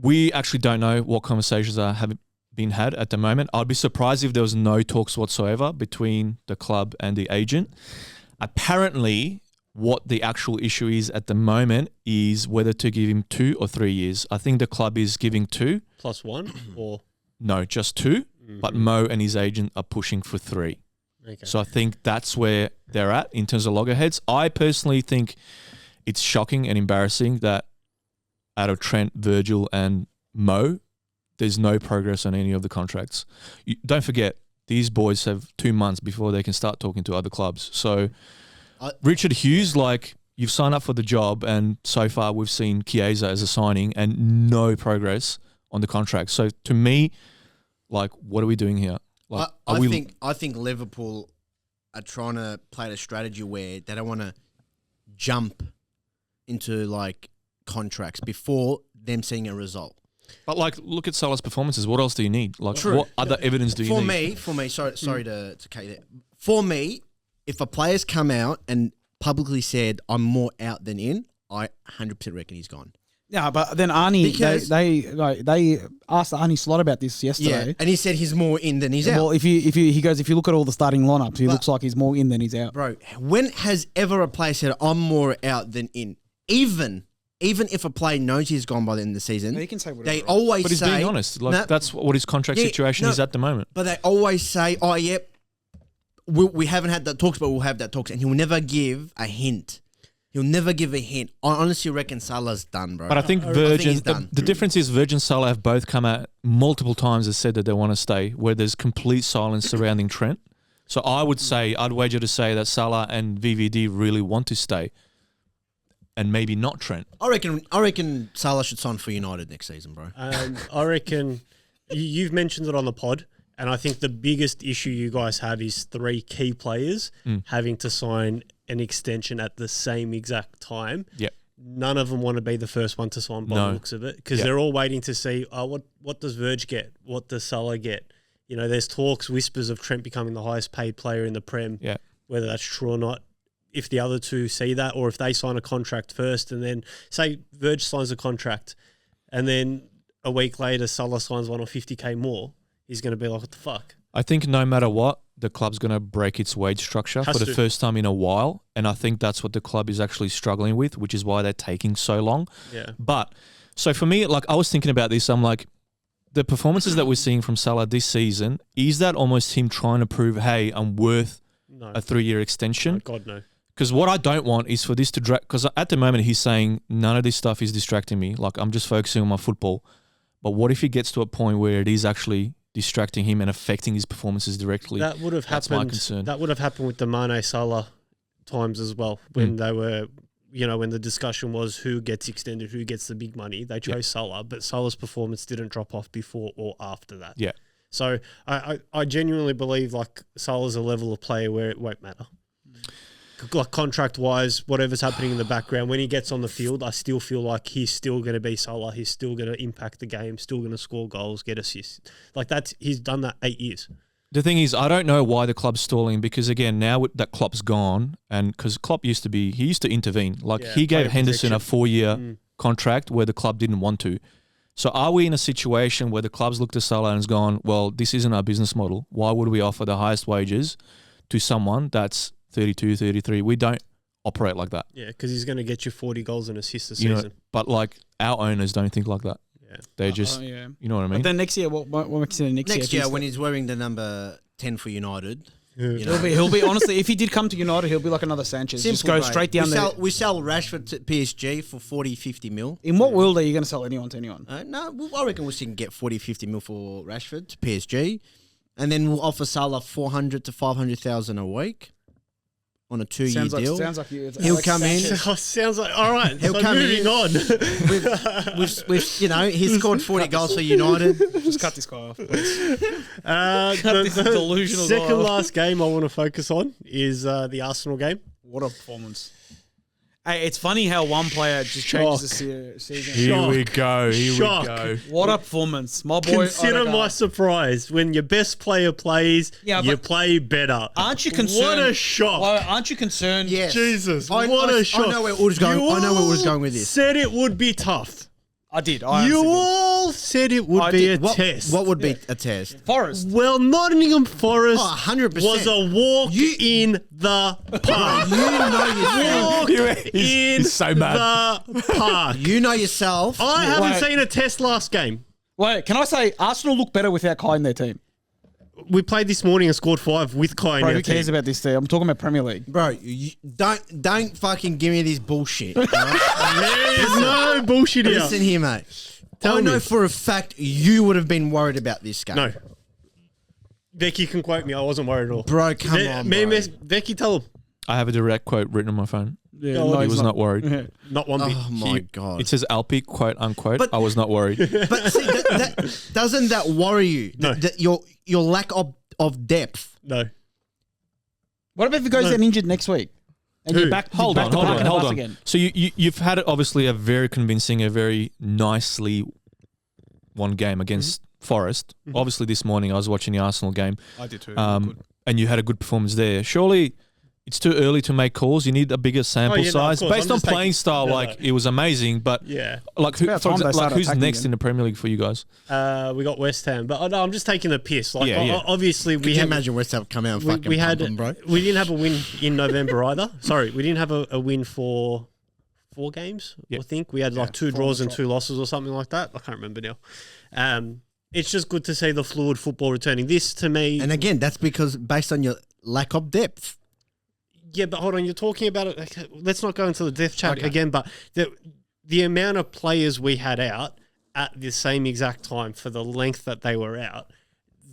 we actually don't know what conversations have been had at the moment. I'd be surprised if there was no talks whatsoever between the club and the agent. Apparently, what the actual issue is at the moment is whether to give him 2 or 3 years. I think the club is giving 2. Plus 1 or? No, just 2. But Mo and his agent are pushing for 3. Okay. So I think that's where they're at in terms of loggerheads. I personally think it's shocking and embarrassing that out of Trent, Virgil and Mo, there's no progress on any of the contracts. Don't forget, these boys have 2 months before they can start talking to other clubs. So Richard Hughes, you've signed up for the job and so far we've seen Chiesa as a signing and no progress on the contract. So to me, what are we doing here? I think Liverpool are trying to play a strategy where they don't want to jump into contracts before them seeing a result. But look at Salah's performances. What else do you need? What other evidence do you need? For me, sorry to cut you there. For me, if a player's come out and publicly said I'm more out than in, I 100% reckon he's gone. Yeah, but then Arnie, they asked Arnie Slot about this yesterday. Yeah, and he said he's more in than he's out. Well, if you look at all the starting lineups, he looks like he's more in than he's out. Bro, when has ever a player said I'm more out than in? Even if a player knows he's gone by the end of the season, he can say whatever. they always But he's being honest. That's what his contract situation is at the moment. But they always say, "Oh, yep, we haven't had that talks, but we'll have that talks," and he'll never give a hint. He'll never give a hint. I honestly reckon Salah's done, bro. But I think he's Virgin, done. the difference is Virgin and Salah have both come out multiple times and said that they want to stay, where there's complete silence surrounding Trent. So I would say, I'd wager to say that Salah and VVD really want to stay and maybe not Trent. I reckon Salah should sign for United next season, bro. I reckon you've mentioned it on the pod, and I think the biggest issue you guys have is 3 key players having to sign an extension at the same exact time. Yep. None of them want to be the first one to sign by the looks of it, because they're all waiting to see, what does Verge get? What does Salah get? You know, there's talks, whispers of Trent becoming the highest paid player in the Prem. Yeah. Whether that's true or not, if the other two see that, or if they sign a contract first and then say Verge signs a contract and then a week later Salah signs one or 50k more, he's going to be like, what the fuck? I think no matter what, the club's going to break its wage structure for the first time in a while. And I think that's what the club is actually struggling with, which is why they're taking so long. Yeah. But so for me, like I was thinking about this, I'm like, the performances that we're seeing from Salah this season, is that almost him trying to prove, hey, I'm worth a 3-year extension? Oh, God, no. Because what I don't want is for this to drag. Because at the moment he's saying none of this stuff is distracting me. Like I'm just focusing on my football. But what if he gets to a point where it is actually distracting him and affecting his performances directly? That would have That's happened. my concern. That would have happened with the Mane Salah times as well, when they were, you know, when the discussion was who gets extended, who gets the big money. They chose Salah, but Salah's performance didn't drop off before or after that. Yeah. So I genuinely believe like Salah's a level of player where it won't matter. Like contract-wise, whatever's happening in the background, when he gets on the field, I still feel like he's still going to be Salah. He's still going to impact the game, still going to score goals, get assists. Like he's done that 8 years. The thing is, I don't know why the club's stalling, because again, now that Klopp's gone, and because Klopp he used to intervene. Like he gave Henderson a 4-year contract where the club didn't want to. So are we in a situation where the club's looked at Salah and has gone, well, this isn't our business model. Why would we offer the highest wages to someone that's 32, 33? We don't operate like that. Yeah, because he's going to get you 40 goals and assists a season. But like our owners don't think like that. Yeah. They just, you know what I mean? But then next year, what makes it Next year when he's wearing the number 10 for United, you know. he'll be honestly, if he did come to United, he'll be like another Sanchez. Simple, just go bro. straight down there. We sell Rashford to PSG for 40, 50 mil. In what world are you going to sell anyone to anyone? No, I reckon we can get 40, 50 mil for Rashford to PSG. And then we'll offer Salah 400 to 500,000 a week on a 2-year deal. Sounds like he'll come in. Sounds like, all right, He'll so come moving in. on. With you know, he's scored 40 goals for United. Just cut this guy off. This delusional second guy. last game I want to focus on is the Arsenal game. What a performance. Hey, it's funny how one player just changes the season. Here we go. Shock. What a performance. My boy. Consider my surprise when your best player plays, you play better. Aren't you concerned? What a shock. Well, aren't you concerned? Yes. Jesus, I shock. I know where Wood's going. I know where Wood's going with this. Said it would be tough. I did. You all said it would be a test. What would be a test? Forest. Well, Nottingham Forest 100%. was a walk in the park. You know yourself. Walk in so mad. the park. You know yourself. I haven't seen a test last game. Wait, can I say Arsenal look better without Kai in their team? We played this morning and scored 5 with Kai in Bro, our who cares team. about this team? I'm talking about Premier League. Bro, you don't fucking give me this bullshit. Right? There's no bullshit here. Listen here, mate. Tell I know me. for a fact you would have been worried about this game. No. Veki can quote me. I wasn't worried at all. Bro, come on, bro. Veki, tell him. I have a direct quote written on my phone. Yeah, no, He was not worried. Not one bit. Oh, my God. It says Alpy, quote unquote. But- I was not worried. But see, doesn't that worry you? No. Your lack of depth. No. What about if he goes No. out injured next week? And Who? you're back, Hold back on, to hold back on, in the hold bus on. again. So you've had obviously a very convincing, a very nicely won game against Forest. Obviously, this morning I was watching the Arsenal game, I did too. and you had a good performance there. Surely it's too early to make calls. You need a bigger sample yeah, no, of size. course. Based I'm on just playing taking- style, no, like no. it was amazing. But Yeah. like, who, about for time they example, like started who's attacking next again. in the Premier League for you guys? We got West Ham. But no, I'm just taking the piss. Like, Yeah. obviously, Could we you had imagine West Ham come out and fucking we pump had them, bro? we didn't have a win in November either. Sorry, we didn't have a win for 4 games. Yeah. I think we had like 2 draws and 2 losses or something like that. I can't remember now. It's just good to see the fluid football returning. This to me, And again, that's because based on your lack of depth. Yeah, but hold on. You're talking about it. Okay, let's not go into the death chat again. But the amount of players we had out at the same exact time for the length that they were out,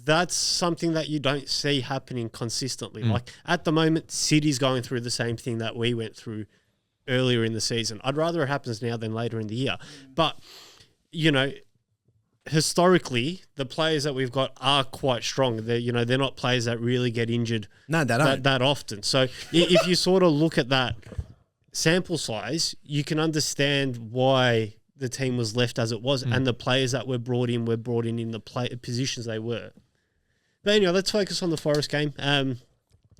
that's something that you don't see happening consistently. Like at the moment, City's going through the same thing that we went through earlier in the season. I'd rather it happens now than later in the year. But, you know, historically, the players that we've got are quite strong. They're not players that really get injured that often. So if you sort of look at that sample size, you can understand why the team was left as it was, and the players that were brought in the positions they were. But anyway, let's focus on the Forest game.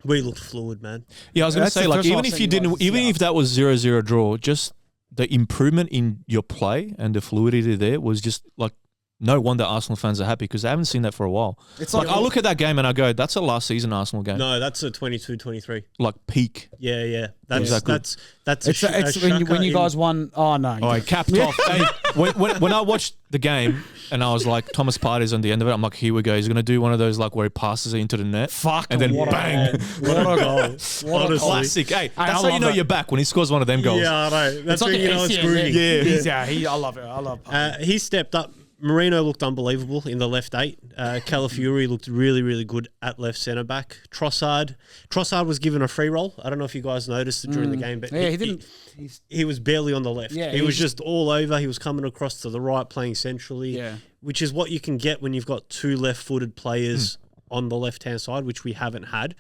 We looked fluid, man. Yeah, I was going to say, like, even if that was 0-0 draw, just the improvement in your play and the fluidity there was just like, no wonder Arsenal fans are happy because they haven't seen that for a while. It's like I look at that game and I go, that's a last season Arsenal game. No, that's a 22-23. Like peak. Yeah. That's when you guys won. Oh no! Oh, I capped off. Hey, when I watched the game and I was like, Thomas Partey's on the end of it. I'm like, here we go. He's gonna do one of those like where he passes it into the net. Fuck! And then bang! What a goal! What a classic! Hey, that's how you know you're back when he scores one of them goals. Yeah, I know. That's when you know it's groovy. Yeah. I love it. He stepped up. Marino looked unbelievable in the left 8. Calafiori looked really, really good at left centre back. Trossard was given a free roll. I don't know if you guys noticed it during the game, but he didn't. He was barely on the left. Yeah, he was just all over. He was coming across to the right, playing centrally. Yeah. Which is what you can get when you've got 2 left-footed players on the left-hand side, which we haven't had.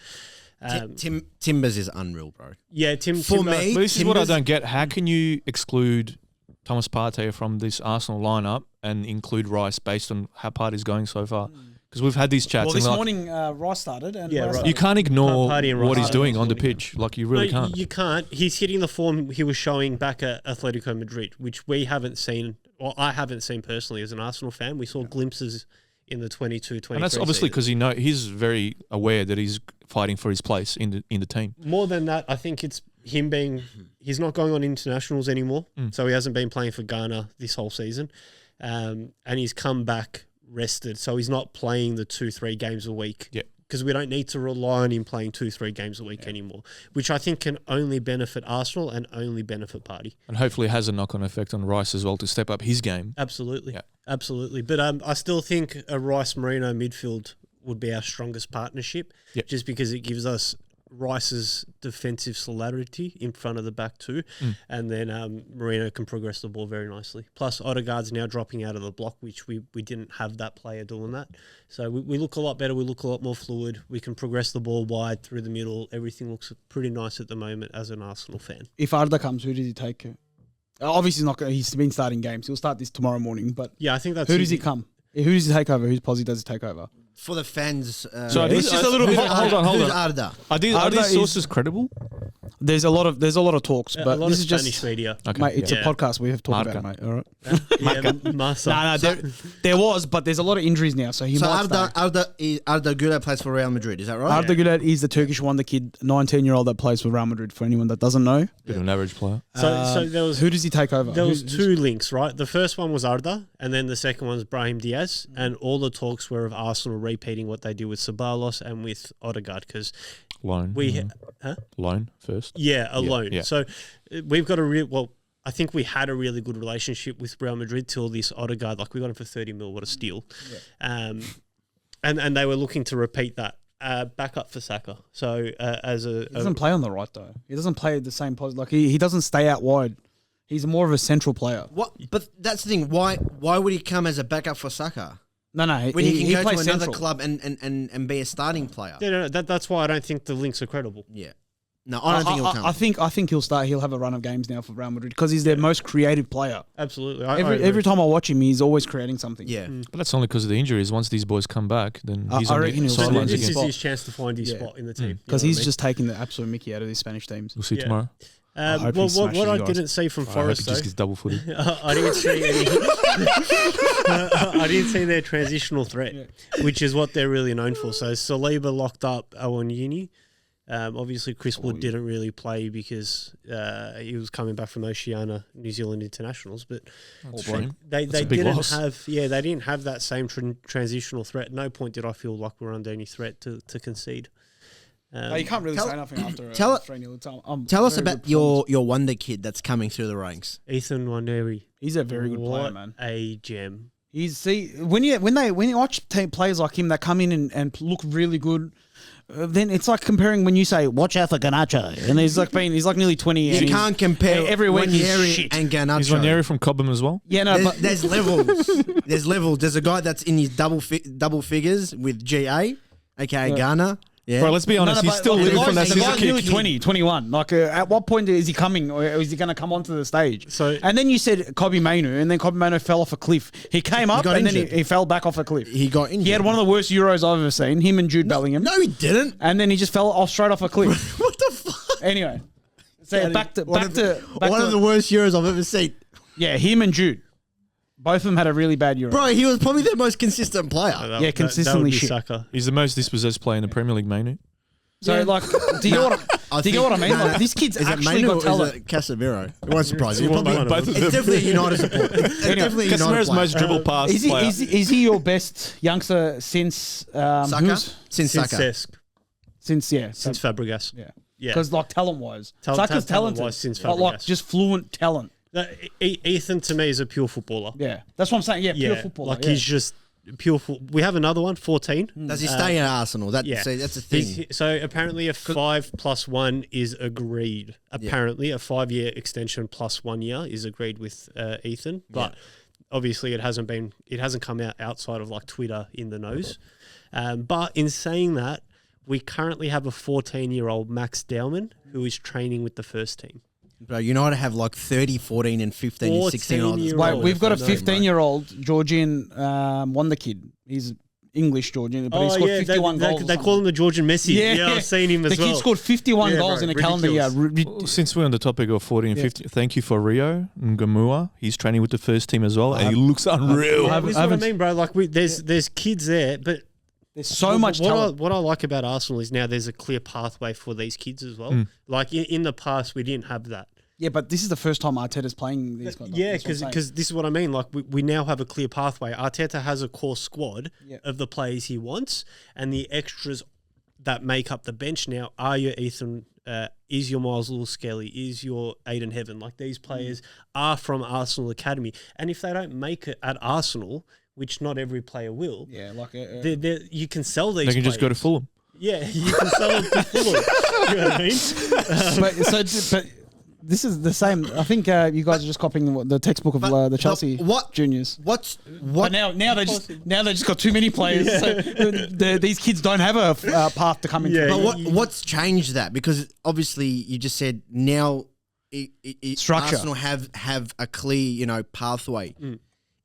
Timbers is unreal, bro. Yeah, For Timber, me, But this is what I don't get. How can you exclude Thomas Partey from this Arsenal lineup and include Rice based on how Partey's going so far? Because we've had these chats. Well, this morning Rice started. And right. You can't ignore Partey and Rice what he's started doing this on the morning. pitch. Like, you really can't. You can't. He's hitting the form he was showing back at Atletico Madrid, which we haven't seen, or I haven't seen personally as an Arsenal fan. We saw glimpses in the 22-23 And that's obviously because he's very aware that he's fighting for his place in the team. More than that, I think it's him he's not going on internationals anymore, so he hasn't been playing for Ghana this whole season, and he's come back rested, so he's not playing the 2-3 games a week. Yeah. Because we don't need to rely on him playing 2-3 games a week anymore, which I think can only benefit Arsenal and only benefit Partey. And hopefully has a knock-on effect on Rice as well to step up his game. Absolutely. Yeah. Absolutely. But I still think a Rice-Marino midfield would be our strongest partnership, just because it gives us Rice's defensive celerity in front of the back too, and then Marino can progress the ball very nicely. Plus, Odegaard's now dropping out of the block, which we didn't have that player doing that. So we look a lot better. We look a lot more fluid. We can progress the ball wide through the middle. Everything looks pretty nice at the moment as an Arsenal fan. If Arda comes, who does he take? Obviously, he's not. He's been starting games. He'll start this tomorrow morning. But yeah, I think that's who does he come? Who does he take over? Whose posse does he take over? For the fans, So it's just a little bit. Hold on. who's Arda? Are these sources credible? There's a lot of talks, but a lot this of is Spanish just media. Okay, mate. It's yeah. a podcast. We have talked about it, mate. All right. Masa. There was, but there's a lot of injuries now, so he might stay. Arda Güler plays for Real Madrid. Is that right? Arda Güler is the Turkish wonder kid, 19-year-old that plays for Real Madrid. For anyone that doesn't know, Bit of an average player. So there was who does he take over? There was 2 links, right? The first one was Arda, and then the second one was Brahim Diaz, and all the talks were of Arsenal repeating what they did with Ceballos and with Odegaard, because Loan. Loan first. Yeah, a loan. Yeah. So we've got I think we had a really good relationship with Real Madrid till this Odegaard, like we got him for 30 mil, what a steal. Yeah. And they were looking to repeat that. Back up for Saka. So he doesn't play on the right though. He doesn't play the same position. Like he doesn't stay out wide. He's more of a central player. What? But that's the thing. Why would he come as a backup for Saka? No. When he can go plays to another central. club and be a starting player. No. That's why I don't think the links are credible. Yeah. No, I don't think he'll come. I think he'll start. He'll have a run of games now for Real Madrid because he's their most creative player. Absolutely. Every time I watch him, he's always creating something. Yeah. But that's only because of the injuries. Once these boys come back, then he's I on reckon the he'll sidelines This again. is his chance to find his spot in the team. Because he's just taking the absolute mickey out of these Spanish teams. We'll see Yeah. tomorrow. What I didn't see from I hope Forest, he just gets double-footed. I didn't see any. I didn't see their transitional threat, which is what they're really known for. So Saliba locked up Awoniyi. Obviously, Chris Wood didn't really play because he was coming back from Oceania, New Zealand internationals. But they didn't have that same transitional threat. At no point did I feel like we're under any threat to concede. You can't really say nothing after tell- 3-0. Tell us about your wonder kid that's coming through the ranks. Ethan Waneri. He's a very good player, man. A gem. When you watch players like him that come in and look really good, then it's like comparing when you say watch out for Garnacho, and he's like nearly 20. You can't compare every week Waneri shit. and Garnacho. Is Waneri from Cobham as well? Yeah, no, but There's levels. There's levels. There's a guy that's in his double figures with GA, aka Ghana. Yeah. Bro, let's be honest. He's still living from that the scissor guy's kick. nearly 20, 21. Like, at what point is he coming, or is he going to come onto the stage? So- and then you said Kobe Mainu, and then Kobe Mainu fell off a cliff. He came up, got and then injured. he fell back off a cliff. He got injured. He had one of the worst Euros I've ever seen. Him and Jude Bellingham. No, he didn't. And then he just fell off straight off a cliff. What the fuck? Anyway, so One of the worst Euros I've ever seen. yeah, him and Jude. Both of them had a really bad Euro. Bro, he was probably their most consistent player. Consistently that would be shit. Saka. He's the most dispossessed player in the Premier League, Manu. So, like, do you get what I mean? Like, this kid's Is it actually Mainu got or talent. is it Casemiro? It won't surprise you. One Probably, of them. it's definitely a United support. It's definitely a United Casemiro's player. most dribble pass player. Is he your best youngster since Saka? Since Saka. Since since Fabregas. yeah. Yeah. Because like talent wise, Talent- Saka's talented, talent-wise since but like Fabregas. just fluent talent. Ethan to me is a pure footballer. Yeah, that's what I'm saying. Yeah, pure Yeah, football. like he's just pure. We have another one, 14. Does he stay at Arsenal? That's the thing. So apparently a 5+1 is agreed. Apparently a 5-year extension plus 1 year is agreed with Ethan, but obviously it hasn't come out outside of like Twitter in the nose. But in saying that, we currently have a 14-year-old Max Dowman who is training with the first team. Bro, United have like 30, 14, and 15, and 16 year olds. 14-year-old. Wait, we've got a First team, 15-year-old Georgian wonder kid. He's English Georgian, but he scored 51 goals. They call him the Georgian Messi. Yeah, I've seen him as the well. kid scored 51 Yeah, goals bro, in a calendar year. ridiculous. Since we're on the topic of 40 and 50, thank you for Rio Ngamua. He's training with the first team as well, and he looks unreal. This is what I mean, bro. Like there's kids there, but There's so much talent. What I like about Arsenal is now there's a clear pathway for these kids as well. Like in the past, we didn't have that. Yeah, but this is the first time Arteta's playing these guys. Yeah, That's what I'm saying. because this is what I mean. Like we now have a clear pathway. Arteta has a core squad of the players he wants, and the extras that make up the bench now are your Ethan, is your Miles Lewis-Skelly, is your Aiden Heaven. Like these players are from Arsenal Academy, and if they don't make it at Arsenal, which not every player will, like you can sell these. They can just go to Fulham. Yeah, you can sell them to Fulham. You know what I mean? but this is the same. I think you guys are just copying the textbook of the Chelsea juniors. What? But now they just got too many players. So these kids don't have a path to come into. Yeah, But what's changed that? Because obviously you just said now Structure. Arsenal have a clear pathway.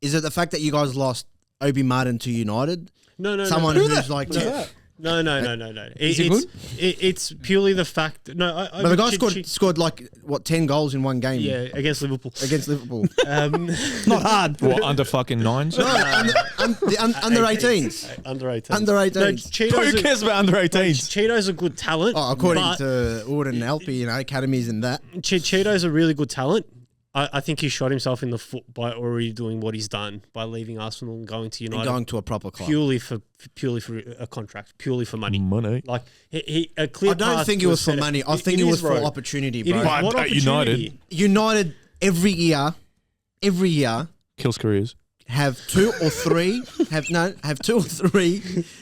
Is it the fact that you guys lost Obi Martin to United? No. Someone who's like. No. Is he good? It's purely the fact. No, But the guy scored like 10 goals in one game. Yeah, against Liverpool. Against Liverpool. Not hard. What, under fucking nines? No, under 18s. Under 18s. Under 18s. Who cares about under 18s? Cheeto's a good talent. Oh, according to Ord and Alpy, academies and that. Cheeto's a really good talent. I think he shot himself in the foot by already doing what he's done by leaving Arsenal and going to United. And going to a proper club. Purely for a contract, purely for money. Money. Like a clear I don't path think it to was for set money. I think it was for opportunity, bro. It is. But What at opportunity? United- United every year Kills careers. have two or three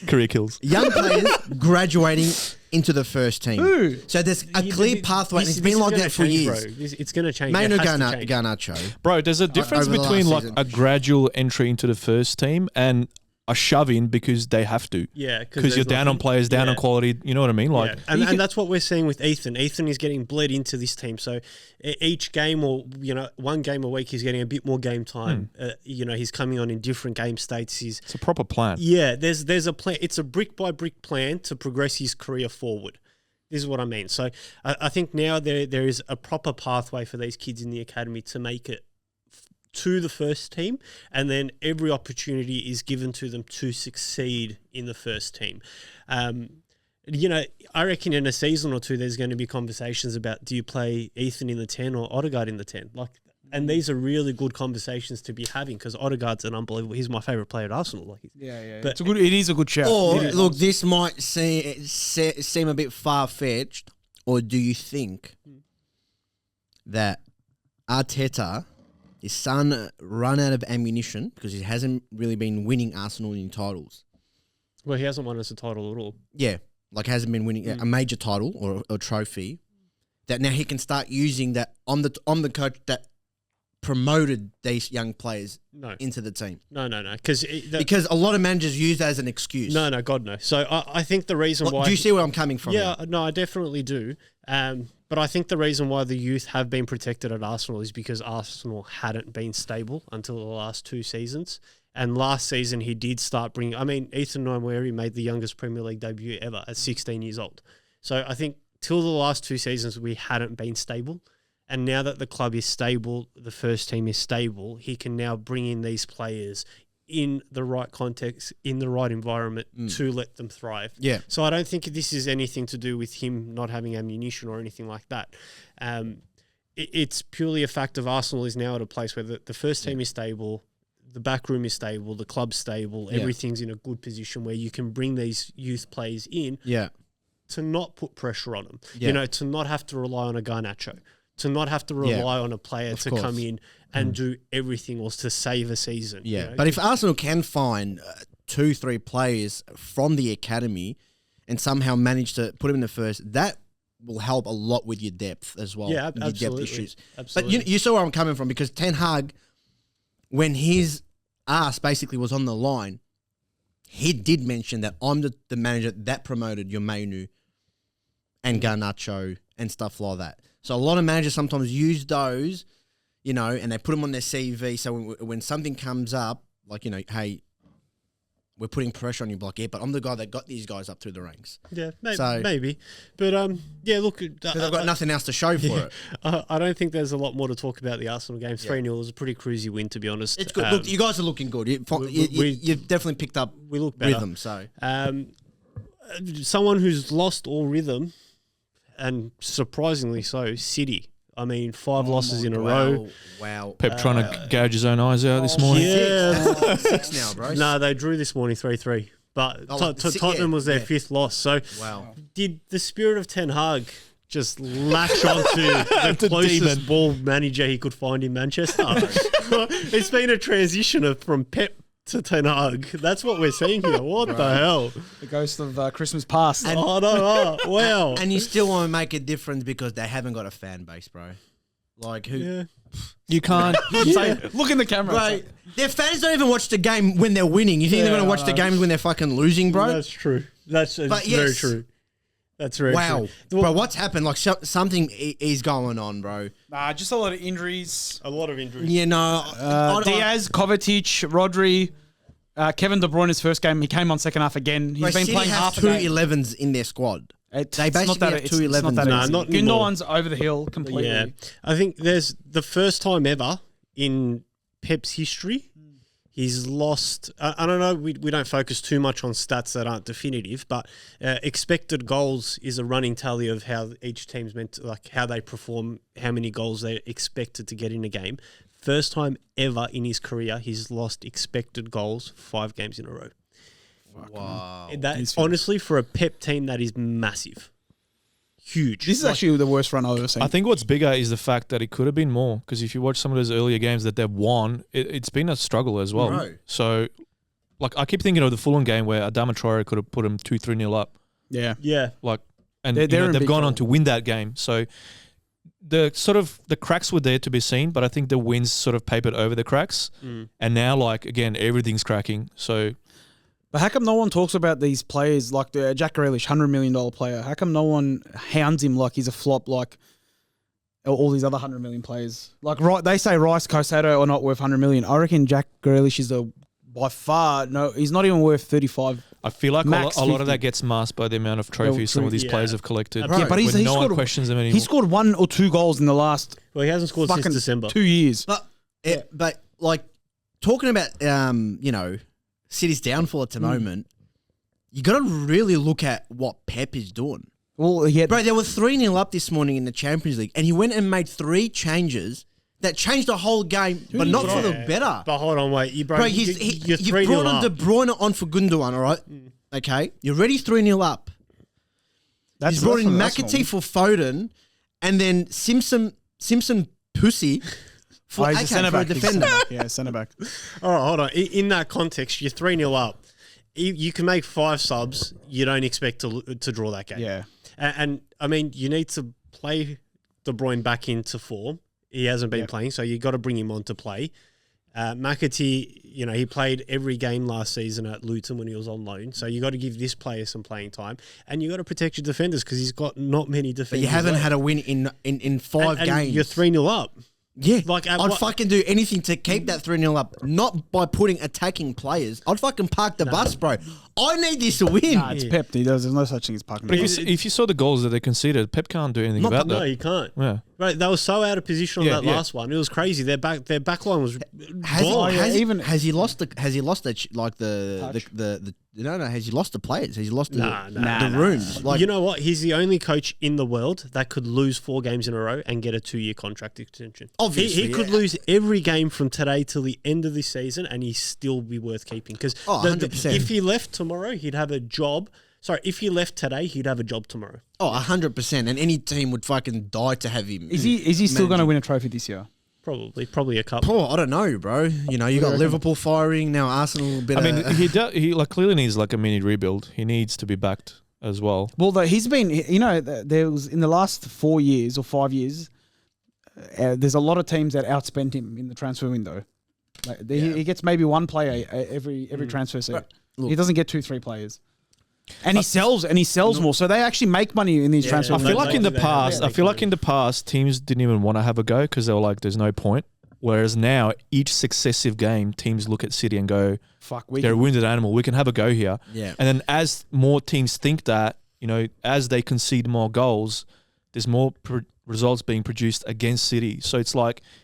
Career kills. young players graduating into the first team. Who? So there's a clear pathway. And it's been like that for years. It's going to change. Mainu It has to change. Garnacho. Bro, there's a difference over the between last like season. a gradual entry into the first team and a shove in because they have to. Yeah, Because you're down on players, down on quality. You know what I mean? Like, Yeah. And that's what we're seeing with Ethan. Ethan is getting bled into this team. So each game or, one game a week, he's getting a bit more game time. He's coming on in different game states. it's a proper plan. Yeah, there's a plan. It's a brick by brick plan to progress his career forward. This is what I mean. So I think now there is a proper pathway for these kids in the academy to make it to the first team, and then every opportunity is given to them to succeed in the first team. I reckon in a season or two, there's going to be conversations about, do you play Ethan in the 10 or Odegaard in the 10? Like, And these are really good conversations to be having because Odegaard's an unbelievable. He's my favourite player at Arsenal. Like, But it is a good shout. Or look, this might seem a bit far fetched. Or do you think that Arteta is starting to run out of ammunition because he hasn't really been winning Arsenal in titles? Well, he hasn't won us a title at all. Yeah, like hasn't been winning a major title or a trophy. That now he can start using that on the coach that promoted these young players into the team. No. Because a lot of managers use that as an excuse. No, God, no. So I think the reason why... Do you see where I'm coming from? Yeah, no, I definitely do. But I think the reason why the youth have been protected at Arsenal is because Arsenal hadn't been stable until the last 2 seasons. And last season, he did start bringing... I mean, Ethan Nwaeri made the youngest Premier League debut ever at 16 years old. So I think till the last 2 seasons, we hadn't been stable. And now that the club is stable, the first team is stable, he can now bring in these players in the right context, in the right environment to let them thrive. Yeah. So I don't think this is anything to do with him not having ammunition or anything like that. It's purely a fact of Arsenal is now at a place where the first team is stable, the back room is stable, the club's stable, everything's in a good position where you can bring these youth players in to not put pressure on them. You know, to not have to rely on a Garnacho, to not have to rely on a player to come in and do everything or to save a season. Yeah, you know? but if Arsenal can find 2-3 players from the academy and somehow manage to put them in the first, that will help a lot with your depth as well. Yeah, your absolutely. depth issues. Absolutely. But you saw where I'm coming from because Ten Hag, when his ass basically was on the line, he did mention that I'm the manager that promoted your Mainu and Garnacho and stuff like that. So a lot of managers sometimes use those, you know, and they put them on their CV. So when something comes up, like, you know, hey, we're putting pressure on you, like, yeah, but I'm the guy that got these guys up through the ranks. Yeah, maybe. But, yeah, look. Because I've got nothing else to show for it. I don't think there's a lot more to talk about the Arsenal game. 3-0 was a pretty cruisy win, to be honest. It's good. Look, you guys are looking good. You've definitely picked up rhythm. So someone who's lost all rhythm, and surprisingly so, City. I mean, 5 losses in a row. Wow. Pep trying to gouge his own eyes out this morning. Yeah. 6 now, bro. No, they drew this morning 3-3. But Tottenham was their 5th loss. So did the spirit of Ten Hag just latch onto the closest ball manager he could find in Manchester? It's been a transition from Pep to Ten Hag. That's what we're seeing here. What the hell? The ghost of Christmas past. Wow. And you still want to make a difference because they haven't got a fan base, bro. Like, who? Yeah. You can't. Look in the camera. Bro, their fans don't even watch the game when they're winning. You think they're going to watch the games when they're fucking losing, bro? That's true. That's very true. That's very true. Bro, what's happened? Like, something is going on, bro. Nah, just a lot of injuries. You know, Diaz, Kovacic, Rodri, Kevin De Bruyne's first game. He came on second half again. He's been playing half a game. 2 11s in their squad. They basically have 2 11s. Not anymore. Gundogan's over the hill completely. Yeah. I think there's the first time ever in Pep's history he's lost. I don't know. We don't focus too much on stats that aren't definitive, but expected goals is a running tally of how each team's meant to, like, how they perform, how many goals they're expected to get in a game. First time ever in his career, he's lost expected goals 5 games in a row. Wow. That honestly, for a Pep team, that is massive. Huge. This is actually the worst run I've ever seen. I think what's bigger is the fact that it could have been more, because if you watch some of those earlier games that they've won, it's been a struggle as well. Right. So, like, I keep thinking of the Fulham game where Adama Traore could have put them 2-3-0 up. Yeah. Like, and they've gone on to win that game. So the cracks were there to be seen, but I think the wins sort of papered over the cracks. And now, like, again, everything's cracking. So, but how come no one talks about these players like the Jack Grealish, $100 million player? How come no one hounds him like he's a flop like all these other 100 million players? Like, they say Rice, Caicedo are not worth 100 million. I reckon Jack Grealish is by far, no, he's not even worth 35. I feel like Max a lot of that gets masked by the amount of trophies some of these players have collected. Yeah, but he's no one scored, questions them anymore. He scored 1 or 2 goals in the last. Well, he hasn't scored since December. 2 years. But like, talking about you know, City's downfall at the moment, you got to really look at what Pep is doing. Well, Bro, they were 3-0 up this morning in the Champions League, and he went and made 3 changes that changed the whole game, but not for the better. But hold on, wait. You've 3-0 brought on up. De Bruyne on for Gundogan, all right? Okay, you're already 3-0 up. He's brought in McAtee for Foden, and then Simpson Pussy for he's a centre-back. for a defender. Yeah, centre-back. All right, hold on. In that context, you're 3-0 up. You can make 5 subs. You don't expect to draw that game. Yeah. And I mean, you need to play De Bruyne back into form. He hasn't been playing, so you got to bring him on to play. McAtee, he played every game last season at Luton when he was on loan. So you got to give this player some playing time, and you got to protect your defenders because he's got not many defenders. But you haven't had a win in 5 games. And you're 3-0 up. Yeah, I'd fucking do anything to keep that 3-0 up, not by putting attacking players. I'd fucking park the bus, bro. I need this to win. Nah, it's Pep. There's no such thing as parking. But if you saw the goals that they conceded, Pep can't do anything about that. No, you can't. Yeah. Right, they were so out of position on that last one. It was crazy. Their back line was gone. Has he lost the players? Has he lost the rooms? You know what? He's the only coach in the world that could lose 4 games in a row and get a 2-year contract extension. Obviously, he could lose every game from today till the end of this season, and he still be worth keeping. Because 100%. If he left tomorrow, he'd have a job. Sorry, if he left today, he'd have a job tomorrow. 100%. And any team would fucking die to have him. Is he still going to win a trophy this year? Probably a cup. I don't know, bro. You got Liverpool firing now. Arsenal. He clearly needs like a mini rebuild. He needs to be backed as well. Well, he's been. There was in the last 4 years or 5 years. There's a lot of teams that outspent him in the transfer window. He gets maybe 1 player every transfer season. He doesn't get 2-3 players. And he sells more, so they actually make money in these transfer. I feel like in the past, teams didn't even want to have a go because they were like, "There's no point." Whereas now, each successive game, teams look at City and go, "Fuck, they're a wounded animal. We can have a go here." Yeah. And then as more teams think that, as they concede more goals, there's more results being produced against City. So it's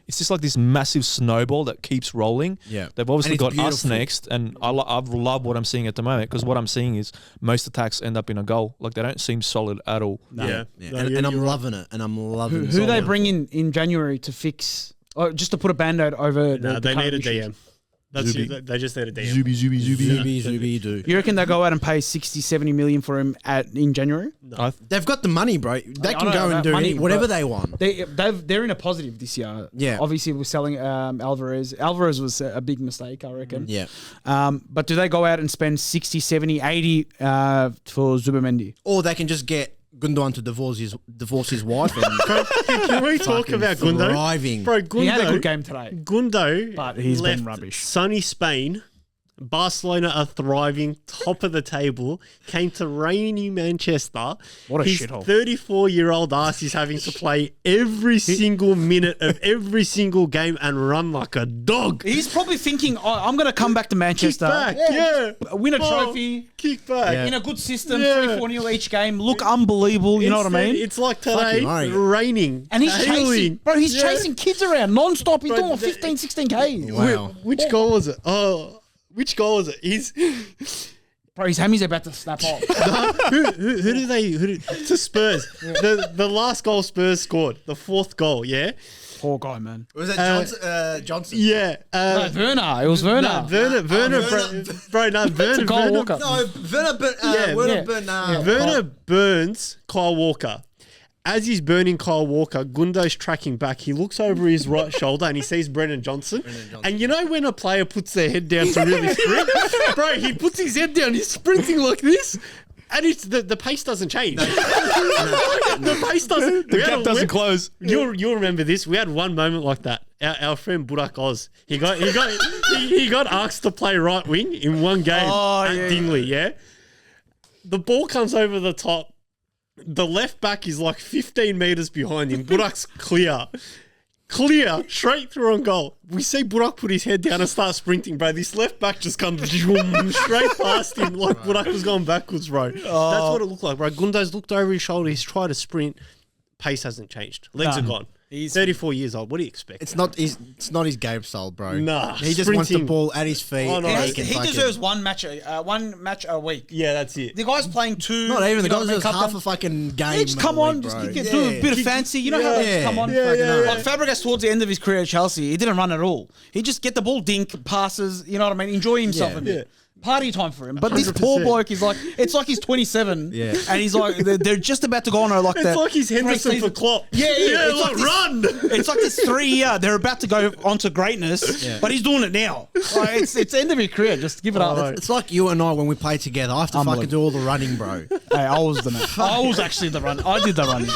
just like this massive snowball that keeps rolling. Yeah. They've obviously got beautiful. us next, and I love what I'm seeing at the moment because what I'm seeing is most attacks end up in a goal. Like they don't seem solid at all. No. Yeah. And I'm loving it. And I'm loving Who they bring in January to fix, or just to put a band-aid over they need a issues? DM. They just need a DM. Zuby do. You reckon they'll go out and pay 60, 70 million for him in January? No. They've got the money, bro. They can know go and about do money, whatever but they want. They're in a positive this year. Yeah. Obviously, we're selling Alvarez. Alvarez was a big mistake, I reckon. Yeah. But do they go out and spend 60, 70, 80 for Zubimendi? Or they can just get Gundogan to divorce his wife. And Can we talk about Gundo? thriving. Bro, Gundo. He had a good game today. Gundo, But he's been left rubbish. sunny Spain. Barcelona are thriving, top of the table. Came to rainy Manchester. What a His shithole. 34-year-old ass is having to play every single minute of every single game and run like a dog. He's probably thinking, I'm going to come back to Kick Manchester. back, Win a trophy. Kick back. In a good system, Yeah. 3-4-0 each game. Look unbelievable, you know what I mean? It's like today, Fucking right. raining. And he's hailing. chasing, bro, he's Yeah. chasing kids around non-stop. He's Bro, doing 15, 16 Ks. Wow. Which goal was it? Which goal was it? He's Bro, his hammy's about to snap off. who to Spurs. The last goal Spurs scored, the 4th goal, yeah? Poor guy, man. Was that Johnson? Yeah. No, Werner. It was Werner. No, Werner, Werner, Kyle Werner, Walker. No, Werner burns Kyle Walker. As he's burning Kyle Walker, Gundo's tracking back. He looks over his right shoulder and he sees Brennan Johnson. And you know when a player puts their head down to really sprint? Bro, he puts his head down. He's sprinting like this. And it's the pace doesn't change. The pace doesn't. The gap doesn't close. You'll remember this. We had one moment like that. Our friend Burak Oz. He got asked to play right wing in one game at Dingley. Yeah. The ball comes over the top. The left back is like 15 metres behind him. Burak's clear, straight through on goal. We see Burak put his head down and start sprinting, bro. This left back just comes straight past him like Burak was going backwards, bro. That's what it looked like, bro. Gundo's looked over his shoulder. He's tried to sprint. Pace hasn't changed. Legs are gone. He's 34 years old. What do you expect? It's not his game style, bro. Nah, he just wants the sprinting. ball at his feet. Oh, no. and he can deserves one match a week. Yeah, that's it. The guy's playing 2. Not even the you know guy what I mean, deserves half a fucking game. Yeah, just come a on, week, just bro. do a bit of fancy. You know how they just come on. Like Fabregas towards the end of his career at Chelsea, he didn't run at all. He just get the ball, dink, passes. You know what I mean? Enjoy himself a bit. Party time for him. But this poor 100%. bloke is like, it's like he's 27. Yeah. And he's like, they're just about to go on like that. It's like he's Henderson for Klopp. Yeah. It's like, run. It's like this 3 year. They're about to go onto greatness, but he's doing it now. Like, it's end of his career. Just give it up. It's like you and I when we play together. I have to fucking do all the running, bro. Hey, I was the man. I was actually the run. I did the running.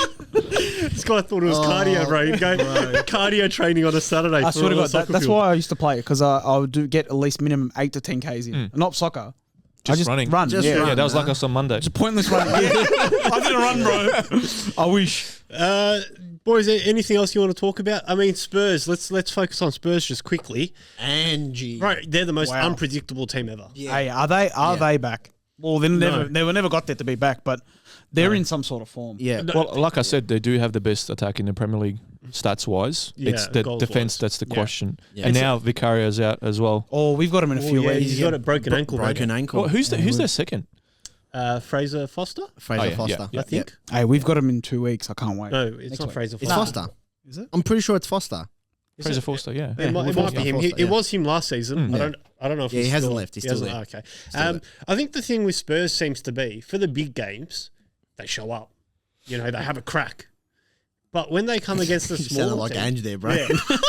This guy thought it was cardio, bro. He'd go cardio training on a Saturday. I swear to God, that's why I used to play it, because I would get at least minimum 8 to 10 K's in. Not soccer. Just running. Run. Just yeah. run. Yeah, that was like us on Monday. It's a pointless run. I didn't run, bro. I wish. Boys, anything else you want to talk about? I mean, Spurs. Let's focus on Spurs just quickly. Angie. Right, they're the most Wow. unpredictable team ever. Yeah. Hey, are they back? Well, they never got there to be back, but they're in some sort of form. Yeah. Well, like I said, they do have the best attack in the Premier League stats wise. Yeah, It's the goals defense wise. that's the question. Yeah. And now Vicario's out as well. Oh, we've got him in a few weeks. He's got a broken ankle. Broken ankle. Well, who's their second? Fraser Foster? Fraser Oh, yeah, Foster. I think. Hey, we've got him in 2 weeks. I can't wait. No, it's Next not week. Fraser It's Foster. Foster. Is it? I'm pretty sure it's Foster. Fraser Forster, yeah. It might Foster, be him. Foster, It yeah. was him last season. Mm. I don't know if Yeah, he he's hasn't still, left. He's he still hasn't- there. Okay. Still there. I think the thing with Spurs seems to be for the big games, they show up. You know, they have a crack. But when they come against the You small sounded like team, Ange there, bro. yeah.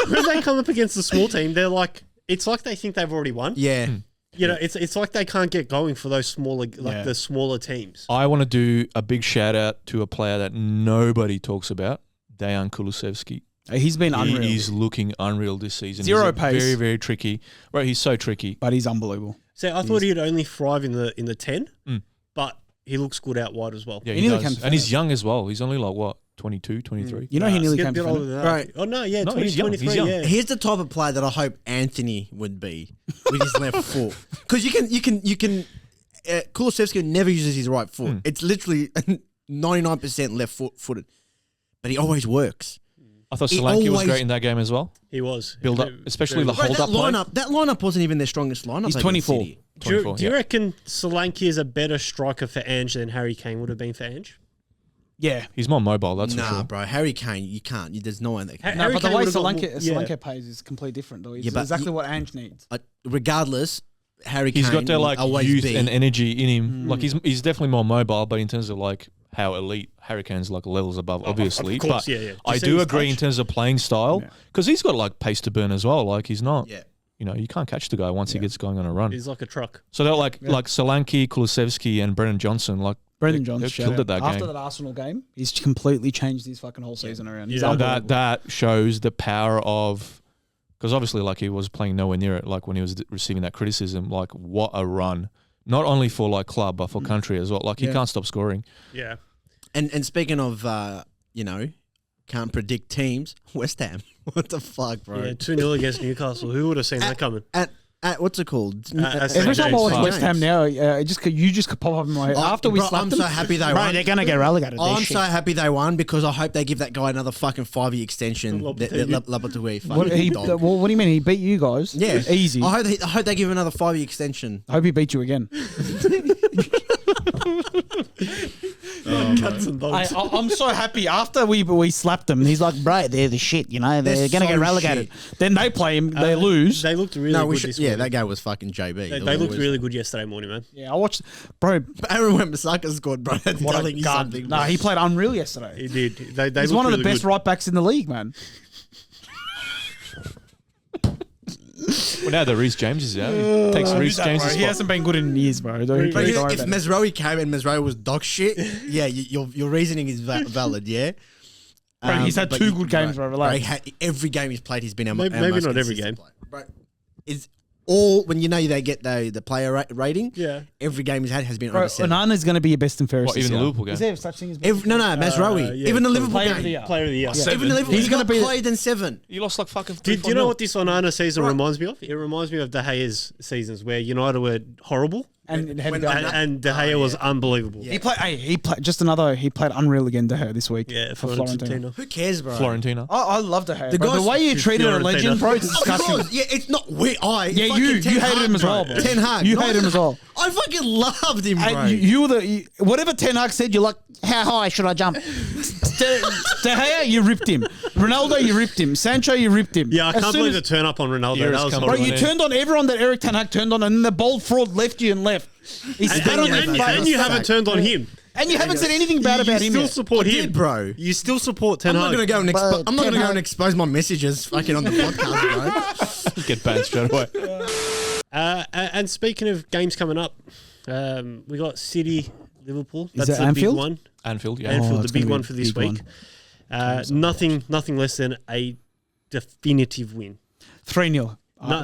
When they come up against the small team, they're like, it's like they think they've already won. Yeah. You know, it's like they can't get going for those smaller, Yeah. the smaller teams. I want to do a big shout out to a player that nobody talks about, Dejan Kulusevski. He's been unreal, He is looking unreal this season. Zero He's pace. Very, very tricky. Right, he's so tricky. but he's unbelievable. So I thought he'd only thrive in the 10, Mm. but he looks good out wide as well. Yeah, He he nearly does. came And he's third. young as well. He's only like, what, 22, 23? You know he nearly He's came a bit to older finish. than that. Right. Oh, no, yeah, No, 20, he's young. 23, He's young. yeah. Here's the type of player that I hope Anthony would be with his left foot. Because you can. Kulusevski never uses his right foot. It's literally 99% left footed, but he always works. I thought He Solanke was always- great in that game as well. He was. Build up, especially the Bro, hold that up play. lineup wasn't even their strongest lineup. He's over 24. City. Do you 24, yeah. reckon Solanke is a better striker for Ange than Harry Kane would have been for Ange? Yeah. He's more mobile, that's for Nah, sure. bro. Harry Kane, you can't. There's no one that can. No, Harry but the Kane way would've got Solanke plays is completely different, though. It's Yeah, but exactly what Ange needs. Regardless, Harry Kane He's got that will like always youth be. and energy in him. Like he's definitely more mobile, but in terms of like how elite Harry Kane's like levels above, obviously. of course, but yeah. I Just do his agree in touch. terms of playing style because he's got like pace to burn as well. Like he's not, Yeah. you know, you can't catch the guy once he gets going on a run. He's like a truck. So they're like Solanke, Kulusevski, and Brendan Johnson. Like Brendan they Johnson killed it that after game. that Arsenal game, he's completely changed his fucking whole season around. He's Yeah. unbelievable. That shows the power of because obviously like he was playing nowhere near it. Like when he was receiving that criticism, like what a run! Not only for like club but for country as well. Like he can't stop scoring. Yeah. And speaking of, can't predict teams. West Ham. What the fuck, bro? Yeah, 2-0 against Newcastle. Who would have seen that coming? At what's it called? At Every St. time I James. watch St. West Ham now, you just could pop up in my head. After we Bro, slapped I'm them, so happy they bro, won. they're gonna get relegated. They're I'm shit. so happy they won because I hope they give that guy another fucking 5-year extension. Lopetegui. Lopetegui, What, fucking dog. what do you mean? He beat you guys? Yeah, easy. I hope they give him another 5-year extension. I hope he beat you again. Cats and dogs. I'm so happy. After we slapped them, he's like, bro, they're the shit. You know, they're They're gonna so get relegated. Then they play him, they lose. They looked really No, good we should. this Yeah, morning. that guy was fucking JB. They looked really good yesterday morning, man. Yeah, I watched, bro. Aaron Wan-Bissaka scored, bro. That's What a telling you gun. something. Nah, he played unreal yesterday. He did. They He's looked one of the really best good. right backs in the league, man. Well, now that Reece James is out, he takes Reece James' He spot. hasn't been good in years, bro. Don't But worry if about it. Mesraoui came and Mesraoui was dog shit, yeah, your reasoning is valid, yeah. Bro, he's had but 2 good games, bro. Relax. Every game he's played, he's been our Maybe our most not every consistent game. player. Bro, is all when they get the player rating. Yeah. Every game he's had has been Bro, over 7. Onana's going to be your best and fairest. What, even the Liverpool game? Is there such thing as best? No, Mesraoui. yeah, Even the Liverpool Player of the game. year. Player of the year. Even the Liverpool, He's he's gonna got be- played in 7. You lost like fucking. Do you know what this Onana season Right. reminds me of? It reminds me of De Gea's seasons where United were horrible and had When- done And De Gea was unbelievable. He played unreal again, De Gea, this week. Yeah, for Florentina. Florentina. Who cares, bro? Florentina. I love De Gea. The Bro. The guy's- way you treated a Fiorentina. legend, bro, it's Of disgusting. course, yeah, it's not we. Yeah, you hated him as well, bro. Ten Hag, You hated him as well. I fucking loved him, bro. And you were whatever Ten Hag said, you're like, how high should I jump? De Gea, you ripped him. Ronaldo, you ripped him. Sancho, you ripped him. Yeah, I As can't soon believe as- the turn up on Ronaldo. Years That was come Bro, horrible. you turned on everyone that Eric Ten Hag turned on, and then the bold fraud left you and left. He spat on your face. And you haven't turned on him. And you haven't said anything bad about you him still yet. support I him, did, bro. You still support Ten I'm Hag. not gonna go and But I'm not Ten gonna go Hag- and expose my messages fucking on the podcast, bro. Get banned straight away. And speaking of games coming up, we got City, Liverpool. That's that the Anfield? big one. Anfield, yeah. Anfield, it's the big gonna be one a for this big week. Nothing less than a definitive win. 3-0.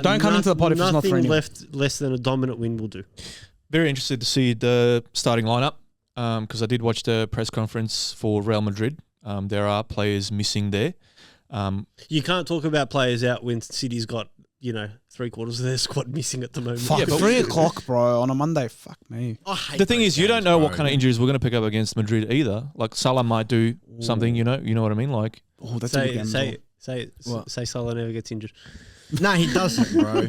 Don't come into the pot if it's not 3-0. Nothing less than a dominant win will do. Very interested to see the starting lineup because I did watch the press conference for Real Madrid. There are players missing there. You can't talk about players out when City's got, 3/4 of their squad missing at the moment. Fuck, Yeah, but 3 o'clock, bro, on a Monday. Fuck me. I hate The thing those is, you games, don't know what bro. kind of injuries we're going to pick up against Madrid either. Like Salah might do something, you know what I mean? Like, Oh, that's a good game. Say Salah never gets injured. No, he doesn't, bro.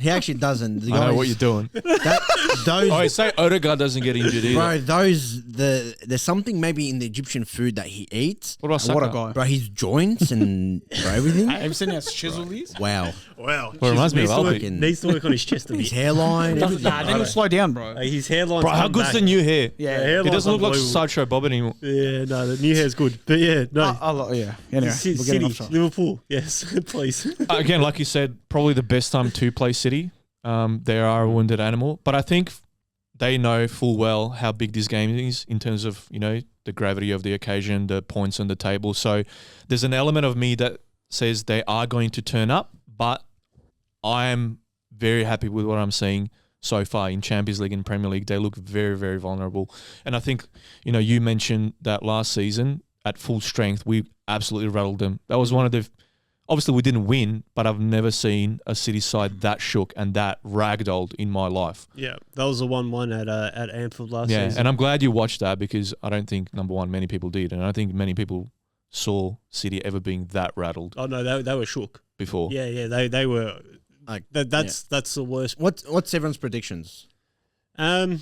He actually doesn't. The I know guys- what you're doing. Those, Oh, say Odegaard doesn't get injured either. bro, there's something maybe in the Egyptian food that he eats. What about What a Saka? guy. Bro, his joints and bro, everything. Have you seen how chiseled he is? Wow. Wow. Well, it reminds me of Alpy. Needs to work on his chest a His bit. hairline, everything. Nah, then he'll slow down, bro. His hairline's Bro, how come good's back. the new hair? Yeah. He doesn't look like unbelievable. Sideshow Bob anymore. Yeah, no, the new hair's good. But yeah, no. Yeah. Anyway, City, we're getting off track. Liverpool, yes, please. Again, like you said, probably the best time to play City. They are a wounded animal, but I think they know full well how big this game is in terms of the gravity of the occasion, the points on the table. So there's an element of me that says they are going to turn up, but I am very happy with what I'm seeing so far in Champions League and Premier League. They look very, very vulnerable, and I think you mentioned that last season at full strength we absolutely rattled them. That was one of the. Obviously, we didn't win, but I've never seen a City side that shook and that ragdolled in my life. Yeah, that was the 1-1 at Anfield last Yeah, season. and I'm glad you watched that because I don't think, number one, many people did. And I think many people saw City ever being that rattled Oh no, they were shook. before. Yeah, they were. Like, That's the worst. What's everyone's predictions? I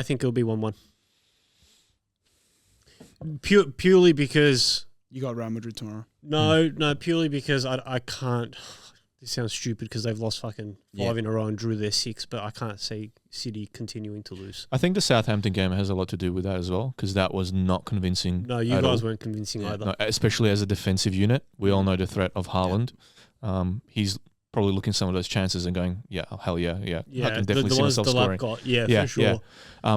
think it'll be 1-1. Purely because You got Real Madrid tomorrow. no, purely because I can't. This sounds stupid because they've lost fucking 5 in a row and drew their 6, but I can't see City continuing to lose. I think the Southampton game has a lot to do with that as well because that was not convincing. No, you at guys all. weren't convincing either. No, especially as a defensive unit. We all know the threat of Haaland. He's probably looking at some of those chances and going, yeah, hell yeah. I can definitely the see ones myself the lap scoring. got, for sure.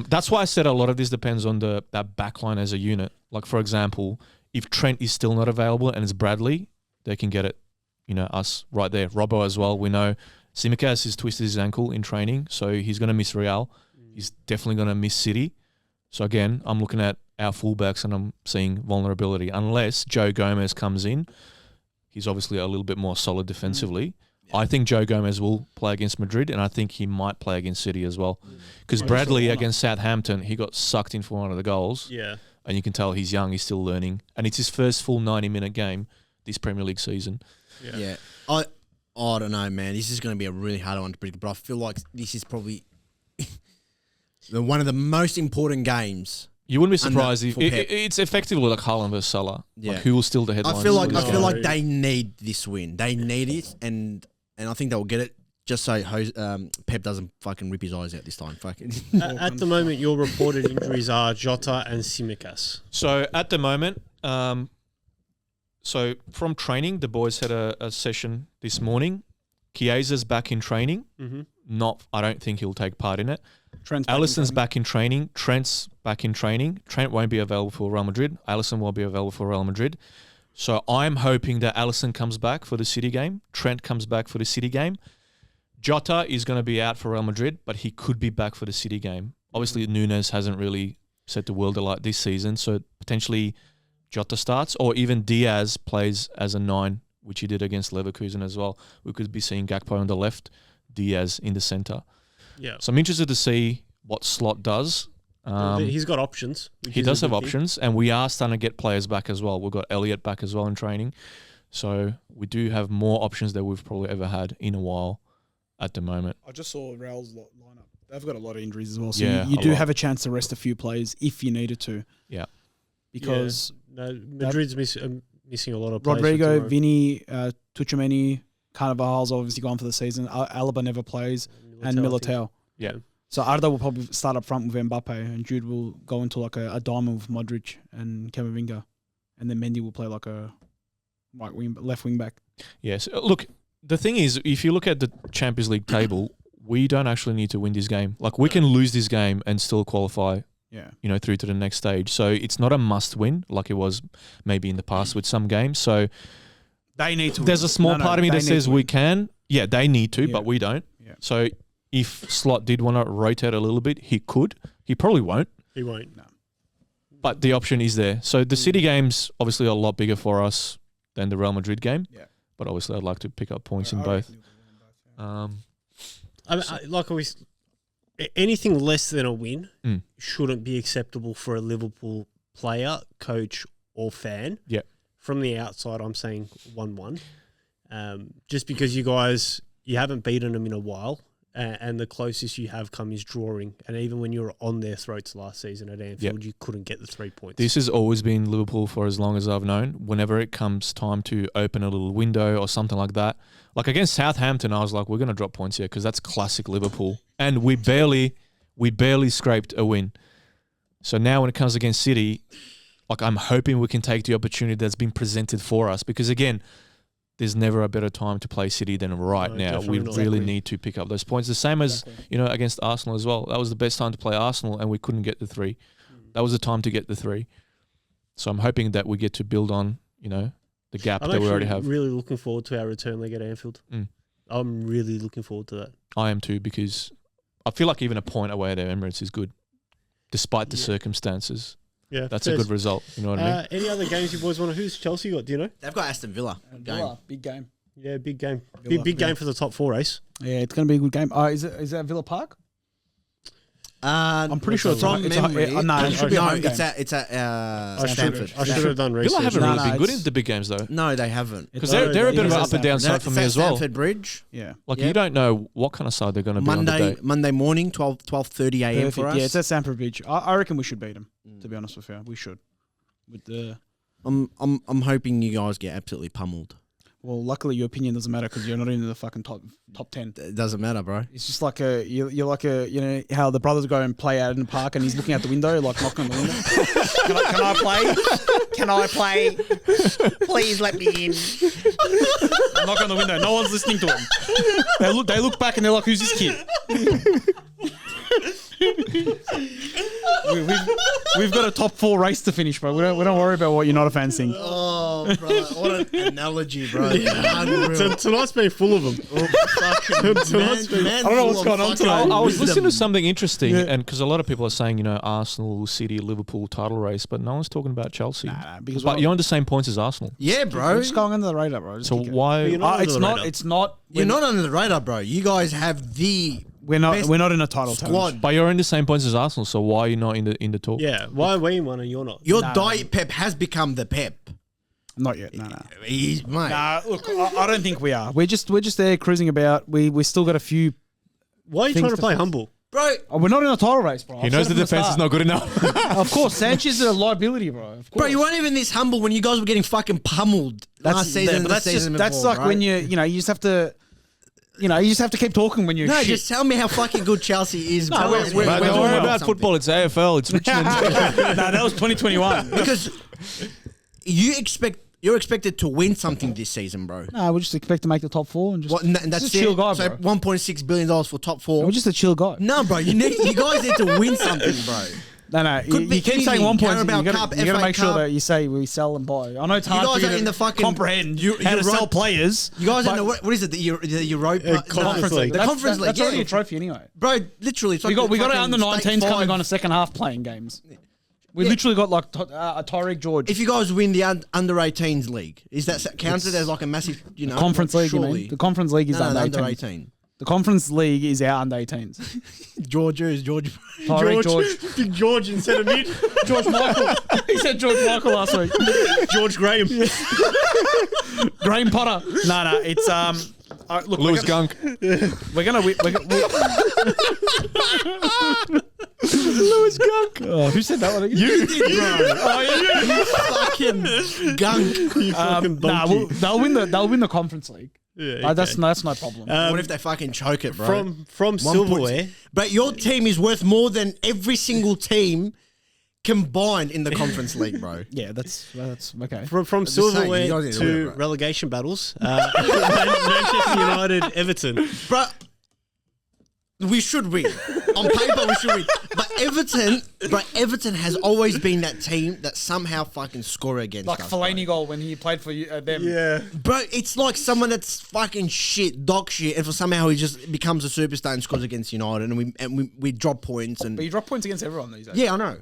That's why I said a lot of this depends on that back line as a unit. Like, for example, if Trent is still not available and it's Bradley, they can get it, us right there. Robbo as well, we know. Tsimikas has twisted his ankle in training, so he's going to miss Real. He's definitely going to miss City. So again, I'm looking at our fullbacks and I'm seeing vulnerability. Unless Joe Gomez comes in, he's obviously a little bit more solid defensively. I think Joe Gomez will play against Madrid, and I think he might play against City as well. Because Bradley against Southampton, he got sucked in for one of the goals. Yeah. And you can tell he's young, he's still learning. And it's his first full 90-minute game this Premier League season. Yeah. I don't know, man. This is going to be a really hard one to predict, but I feel like this is probably one of the most important games. You wouldn't be surprised if for Pep. it's effectively like Haaland versus Salah. Yeah. Like, who will steal the headlines? I feel like Yeah. they need this win. They need it, and I think they'll get it. Just so Pep doesn't fucking rip his eyes out this time. Fucking. At the moment, your reported injuries are Jota and Tsimikas. So at the moment, so from training, the boys had a session this morning. Chiesa's back in training. Mm-hmm. I don't think he'll take part in it. Trent's Alisson's back in training. Trent's back in training. Trent won't be available for Real Madrid. Alisson will be available for Real Madrid. So I'm hoping that Alisson comes back for the City game. Trent comes back for the City game. Jota is going to be out for Real Madrid, but he could be back for the City game. Obviously, Nunes hasn't really set the world alight this season, so potentially Jota starts, or even Diaz plays as a 9, which he did against Leverkusen as well. We could be seeing Gakpo on the left, Diaz in the centre. Yeah. So I'm interested to see what Slot does. He's got options. He does have options, and we are starting to get players back as well. We've got Elliot back as well in training. So we do have more options than we've probably ever had in a while at the moment. I just saw Real's lineup. They've got a lot of injuries as well. So Yeah, you a do lot. have a chance to rest a few players if you needed to. Yeah. Because Madrid's missing a lot of players. Rodrigo, Vinny, Tuchemeni, Carnaval's obviously gone for the season. Alaba never plays. And Militao. Yeah. So Arda will probably start up front with Mbappe, and Jude will go into like a diamond with Modric and Camavinga, and then Mendy will play like a left wing back. Yes. Look, the thing is, if you look at the Champions League table, we don't actually need to win this game. Like, we can lose this game and still qualify. Yeah. Through to the next stage. So it's not a must win like it was maybe in the past with some games. So they need to. There's a small part of me that says we can. Yeah, they need to, Yeah. but we don't. Yeah. So if Slot did want to rotate a little bit, he could. He probably won't. He won't. No. But the option is there. So the City game's obviously a lot bigger for us than the Real Madrid game. Yeah. But obviously I'd like to pick up points in both. Anything less than a win shouldn't be acceptable for a Liverpool player, coach, or fan. Yeah. From the outside, I'm saying 1-1. Just because you haven't beaten them in a while, and the closest you have come is drawing. And even when you were on their throats last season at Anfield, you couldn't get the 3 points. This has always been Liverpool for as long as I've known. Whenever it comes time to open a little window or something like that, like against Southampton, I was like, we're going to drop points here because that's classic Liverpool. And we barely scraped a win. So now when it comes against City, like I'm hoping we can take the opportunity that's been presented for us because again, there's never a better time to play City than right now. We really need to pick up those points. The same as, against Arsenal as well. That was the best time to play Arsenal and we couldn't get the 3. That was the time to get the 3. So I'm hoping that we get to build on, the gap that we already have. I'm really looking forward to our return leg at Anfield. I'm really looking forward to that. I am too because I feel like even a point away at Emirates is good, despite the circumstances. Yeah, that's a good result. You know what I mean? Any other games you boys want to? Who's Chelsea got? Do you know? They've got Aston Villa. Big game. Yeah, big game. Villa, big game for the top 4 race. Yeah, it's going to be a good game. Is that Villa Park? I'm pretty sure it's from memory. It should be a home game. It's at Stamford. I should have done research. Villa haven't really been good in the big games though. No, they haven't. Because they're a bit of an up and down side for me as well. Stamford Bridge. Yeah. Like you don't know what kind of side they're going to be on the day. Monday morning, 12:30 a.m. for us. Yeah, it's at Stamford Bridge. I reckon we should beat them. To be honest with you, we should. With the, I'm hoping you guys get absolutely pummeled. Well, luckily your opinion doesn't matter because you're not in the fucking top 10. It doesn't matter, bro. It's just like you're like how the brothers go and play out in the park and he's looking out the window like knocking on the window. Can I play? Can I play? Please let me in. Knock on the window. No one's listening to him. They look back and they're like, who's this kid? We've got a top 4 race to finish, bro. We don't worry about what you're not a fan think. Oh, bro, what an analogy, bro. Tonight's been full of them. I don't know what's going on tonight. I was listening to something interesting, and because a lot of people are saying, Arsenal, City, Liverpool title race, but no one's talking about Chelsea. But you're on the same points as Arsenal. Yeah, bro. We're just going under the radar, bro. So why? It's not. You're not under the radar, bro. You guys have the. We're not in a title squad. But you're in the same points as Arsenal, so why are you not in the talk? Yeah, why are we in one and you're not? Your diet Pep has become the Pep. Not yet. No. He's mate. Nah, look, I don't think we are. We're just there cruising about. We still got a few. Why are you trying to play humble? Bro, we're not in a title race, bro. He knows the defense is not good enough. Of course, Sanchez is a liability, bro. Of course. Bro, you weren't even this humble when you guys were getting fucking pummeled last season. But that's like when you just have to. You just have to keep talking when you're shit. Just tell me how fucking good Chelsea is. Don't worry about football. It's AFL. It's Richmond. No, that was 2021. Because you're expected to win something this season, bro. No, we just expect to make the top 4 and just. And that's just a chill guy, so bro. $1.6 billion for top 4. We're just a chill guy. No, bro. You guys need to win something, bro. No. You keep saying 1 point. You got to make sure that you say we sell and buy. I know it's hard for you to comprehend how to sell players. You guys are in the, what is it? The Europa Conference League. The Conference League. That's already a trophy anyway. Bro, literally. We got our under-19s coming on a second half playing games. We literally got like a Tyreek George. If you guys win the under-18s league, is that counted as like a massive, Conference League, surely? you mean? The Conference League is under-18. Under-18. The Conference League is our under 18s. George. Tyreek George. Big George instead of mid. George Michael. He said George Michael last week. George Graham. Graham Potter. No, it's look, Lewis Gunk. We're gonna. Lewis Gunk. Oh, who said that one again? You did, bro. Oh yeah. Fucking gunk. They'll win the Conference League. Yeah, That's no problem. What if they fucking choke it, bro? From silverware. But your team is worth more than every single team combined in the Conference League, bro. Yeah, that's okay. From just saying, silverware you guys need to to win it, bro. relegation battles. Manchester United, Everton. Bro, we should win. On paper, we should win. But Everton has always been that team that somehow fucking score against Like us. Fellaini goal when he played for them. Yeah. Bro, it's like someone that's fucking shit, dog shit, and for somehow he just becomes a superstar and scores against United, and we drop points. And But you drop points against everyone these days. yeah, I know.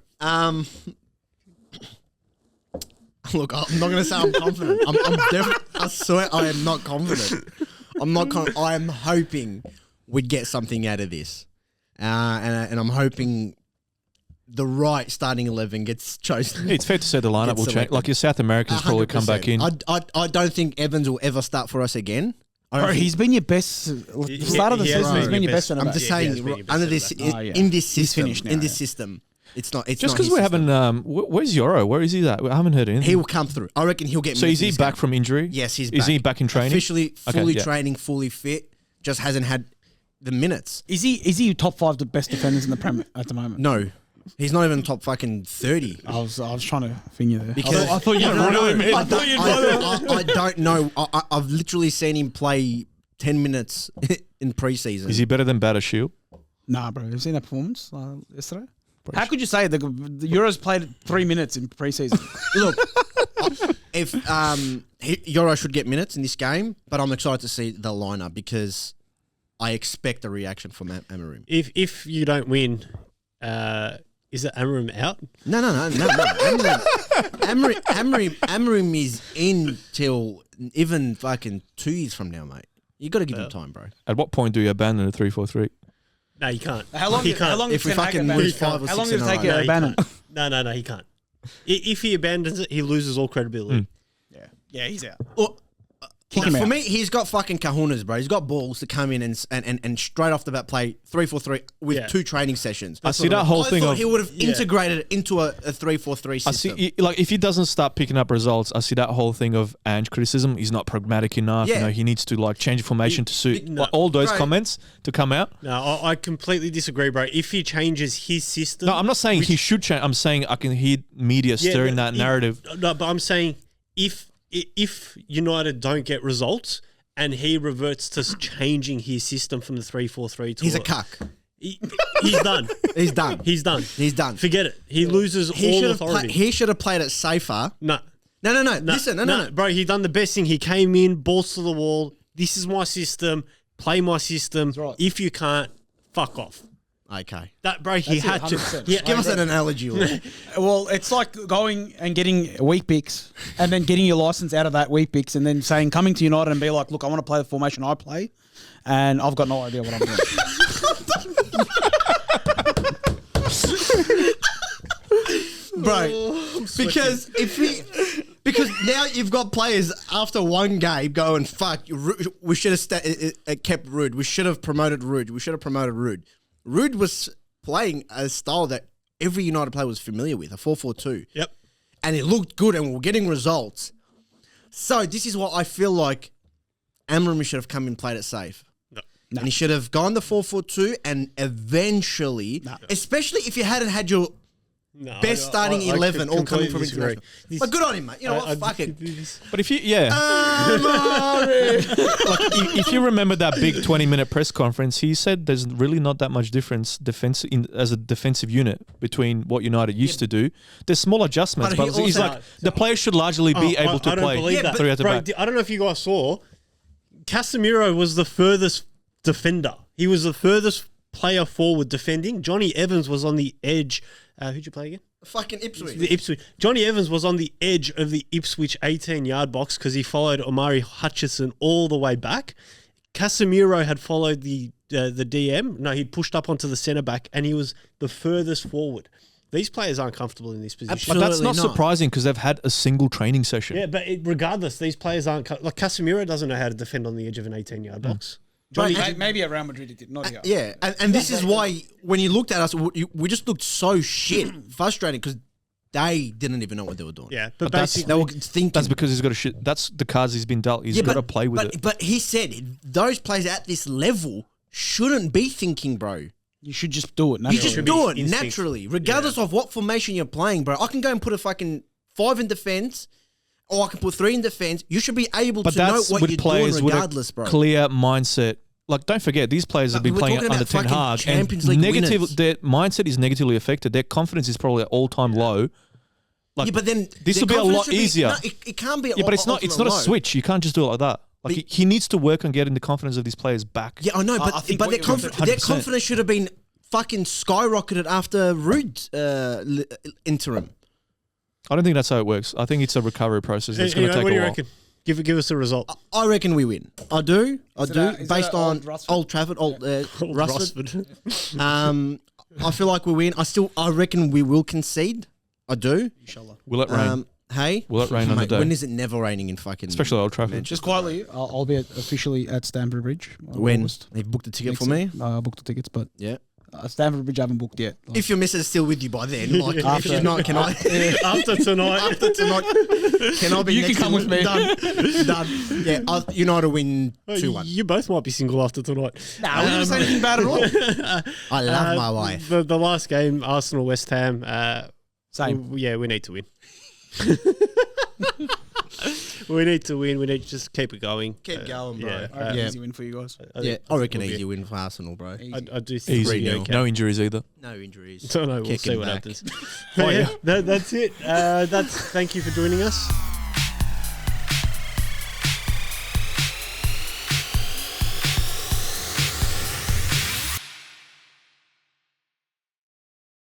Look, I'm not gonna say I'm confident. I swear I am not confident. I am hoping we'd get something out of this, and I'm hoping the right starting 11 gets chosen. It's fair to say the lineup will change. Like your South Americans probably come back in. I don't think Evans will ever start for us again. Bro, he's been your best. Start of the he has season, he's been your best. I'm just saying, under this, in this system, finished now, in this system, it's not. It's Just not because his we system. haven't. Where's Yoro? Where is he at? I haven't heard anything. He will come through. I reckon he'll get. So is minutes in he this back game. from injury? Yes, he's back. Is he back in training? Officially, Okay, fully yeah. training, fully fit. Just hasn't had the minutes. Is he top 5 the best defenders in the Prem at the moment? No, he's not even top fucking 30. I was trying to finger there. Because I thought you were really me. I don't know. I've literally seen him play 10 minutes in preseason. Is he better than Battershield? Nah, bro. Have you seen that performance yesterday? How could you say the Euros played 3 minutes in preseason? Look, if Euro should get minutes in this game, but I'm excited to see the lineup because I expect a reaction from Amorim. If you don't win, is it Amorim out? No. Amorim is in till even fucking 2 years from now, mate. You got to give him time, bro. At what point do you abandon a 3-4-3? No, you can't. How long? He can't. How long If did we Ten Hag fucking abandon lose it? 5 or 6 How long did in it a take row? you to No, he abandon? No, he can't. If he abandons it, he loses all credibility. Yeah, he's out. Well, Kick him for out. me, he's got fucking kahunas, bro. He's got balls to come in and straight off the bat play 3-4-3 with 2 training sessions. I see that whole I thing thought of. he would have integrated it into a 3-4-3 I system. see, like, if he doesn't start picking up results, I see that whole thing of Ange criticism. He's not pragmatic enough. Yeah. You know, he needs to like change formation to suit No, like, all those right. comments to come out. No, I completely disagree, bro. If he changes his system, No, I'm not saying he should change. I'm saying I can hear media stirring that narrative. No, but I'm saying if United don't get results and he reverts to changing his system from the 3-4-3 to He's a cuck. he's done. He's done. He's done. He's done. Forget it. He loses all authority. He should have played it safer. No. No. Listen, no. Bro, he done the best thing. He came in, balls to the wall. This is my system. Play my system. right. If you can't, fuck off. Okay. That, bro, he That's it, had to. 100%. Yeah, Give us an analogy. Will. Well, it's like going and getting Wheat Bix and then getting your license out of that Wheat Bix and then coming to United and be like, look, I want to play the formation I play and I've got no idea what I'm doing. Bro, because because now you've got players after one game going, fuck, we should have kept Rude. We should have promoted Rude. Rude was playing a style that every United player was familiar with, a 4-4-2. Yep. And it looked good and we were getting results. So this is what I feel like Amorim should have come and played it safe. No. And he should have gone the 4-4-2 and eventually, especially if you hadn't had your No, best starting 11 all coming from disagree. international. But good on him, mate. You know what? Fuck it. But if you, like, if you remember that big 20-minute press conference, he said there's really not that much difference as a defensive unit between what United used to do. There's small adjustments, But he but he's also- like the players should largely be able to I don't play believe that. three at the Bro, back. I don't know if you guys saw, Casemiro was the furthest defender. He was the furthest player forward defending. Johnny Evans was on the edge. Who'd you play again? Fucking Ipswich. The Ipswich. Johnny Evans was on the edge of the Ipswich 18-yard box because he followed Omari Hutchison all the way back. Casemiro had followed the DM. No, he'd pushed up onto the centre back, and he was the furthest forward. These players aren't comfortable in this position. But that's not Absolutely not. surprising because they've had a single training session. Yeah, but regardless, these players aren't like Casemiro doesn't know how to defend on the edge of an 18-yard box. Maybe at Real Madrid he did not here. Yeah, and this is why when you looked at us, we just looked so shit, frustrated because they didn't even know what they were doing. Yeah, but that's- basically, They were thinking. That's because he's got to shit. That's the cards he's been dealt. He's got to play with it. But he said those players at this level shouldn't be thinking, bro. You should just do it. You Naturally. just Should do be it instinct. naturally, regardless of what formation you're playing, bro. I can go and put a fucking 5 in defense, or I can put 3 in defense. You should be able But to know that's what with you're players doing, with regardless, a bro. clear mindset. Like, don't forget, these players have been we're playing talking under about Ten fucking Hag, Champions and League negative. winners. Their mindset is negatively affected. Their confidence is probably at all-time low. Like, Yeah, but then this their will be a confidence lot should be- easier. No, it can't be. Yeah, but it's not. It's not a switch. You can't just do it like that. Like he needs to work on getting the confidence of these players back. Yeah, I know, I but think but what their, you're their 100%. confidence should have been fucking skyrocketed after Rude's interim. I don't think that's how it works. I think it's a recovery process. That's going to anyway, take what do a you while. reckon? Give us a result. I reckon we win. I do. Is it Based a on Old Russford? Old Trafford, Old Russford. Rosford. I feel like we win. I reckon we will concede. I do. Inshallah. Will it rain? Hey, Will it rain on the mate, day? when is it never raining in fucking? Especially Old Trafford. Just quietly, I'll be officially at Stamford Bridge. When August. they've booked a ticket Next for me. year. No, I booked the tickets, but Yeah. Stamford Bridge I haven't booked yet. If your missus is still with you by then, like if After- she's not, can I? After tonight. After tonight, can I be? You next can come to with me. Done. Yeah, United win 2-1. You both might be single after tonight. Nah, we didn't say anything bad at all. I love my wife. The last game, Arsenal West Ham. Same. We need to win. We need to win. We need to just keep it going. Keep going, bro. Yeah, I reckon Yeah. easy win for you guys. I reckon we'll be- easy win for Arsenal, bro. I do think Easy. we'll be okay. No injuries either. No injuries. Don't know. We'll Kicking see what back. happens. But yeah, that's it. That's. Thank you for joining us.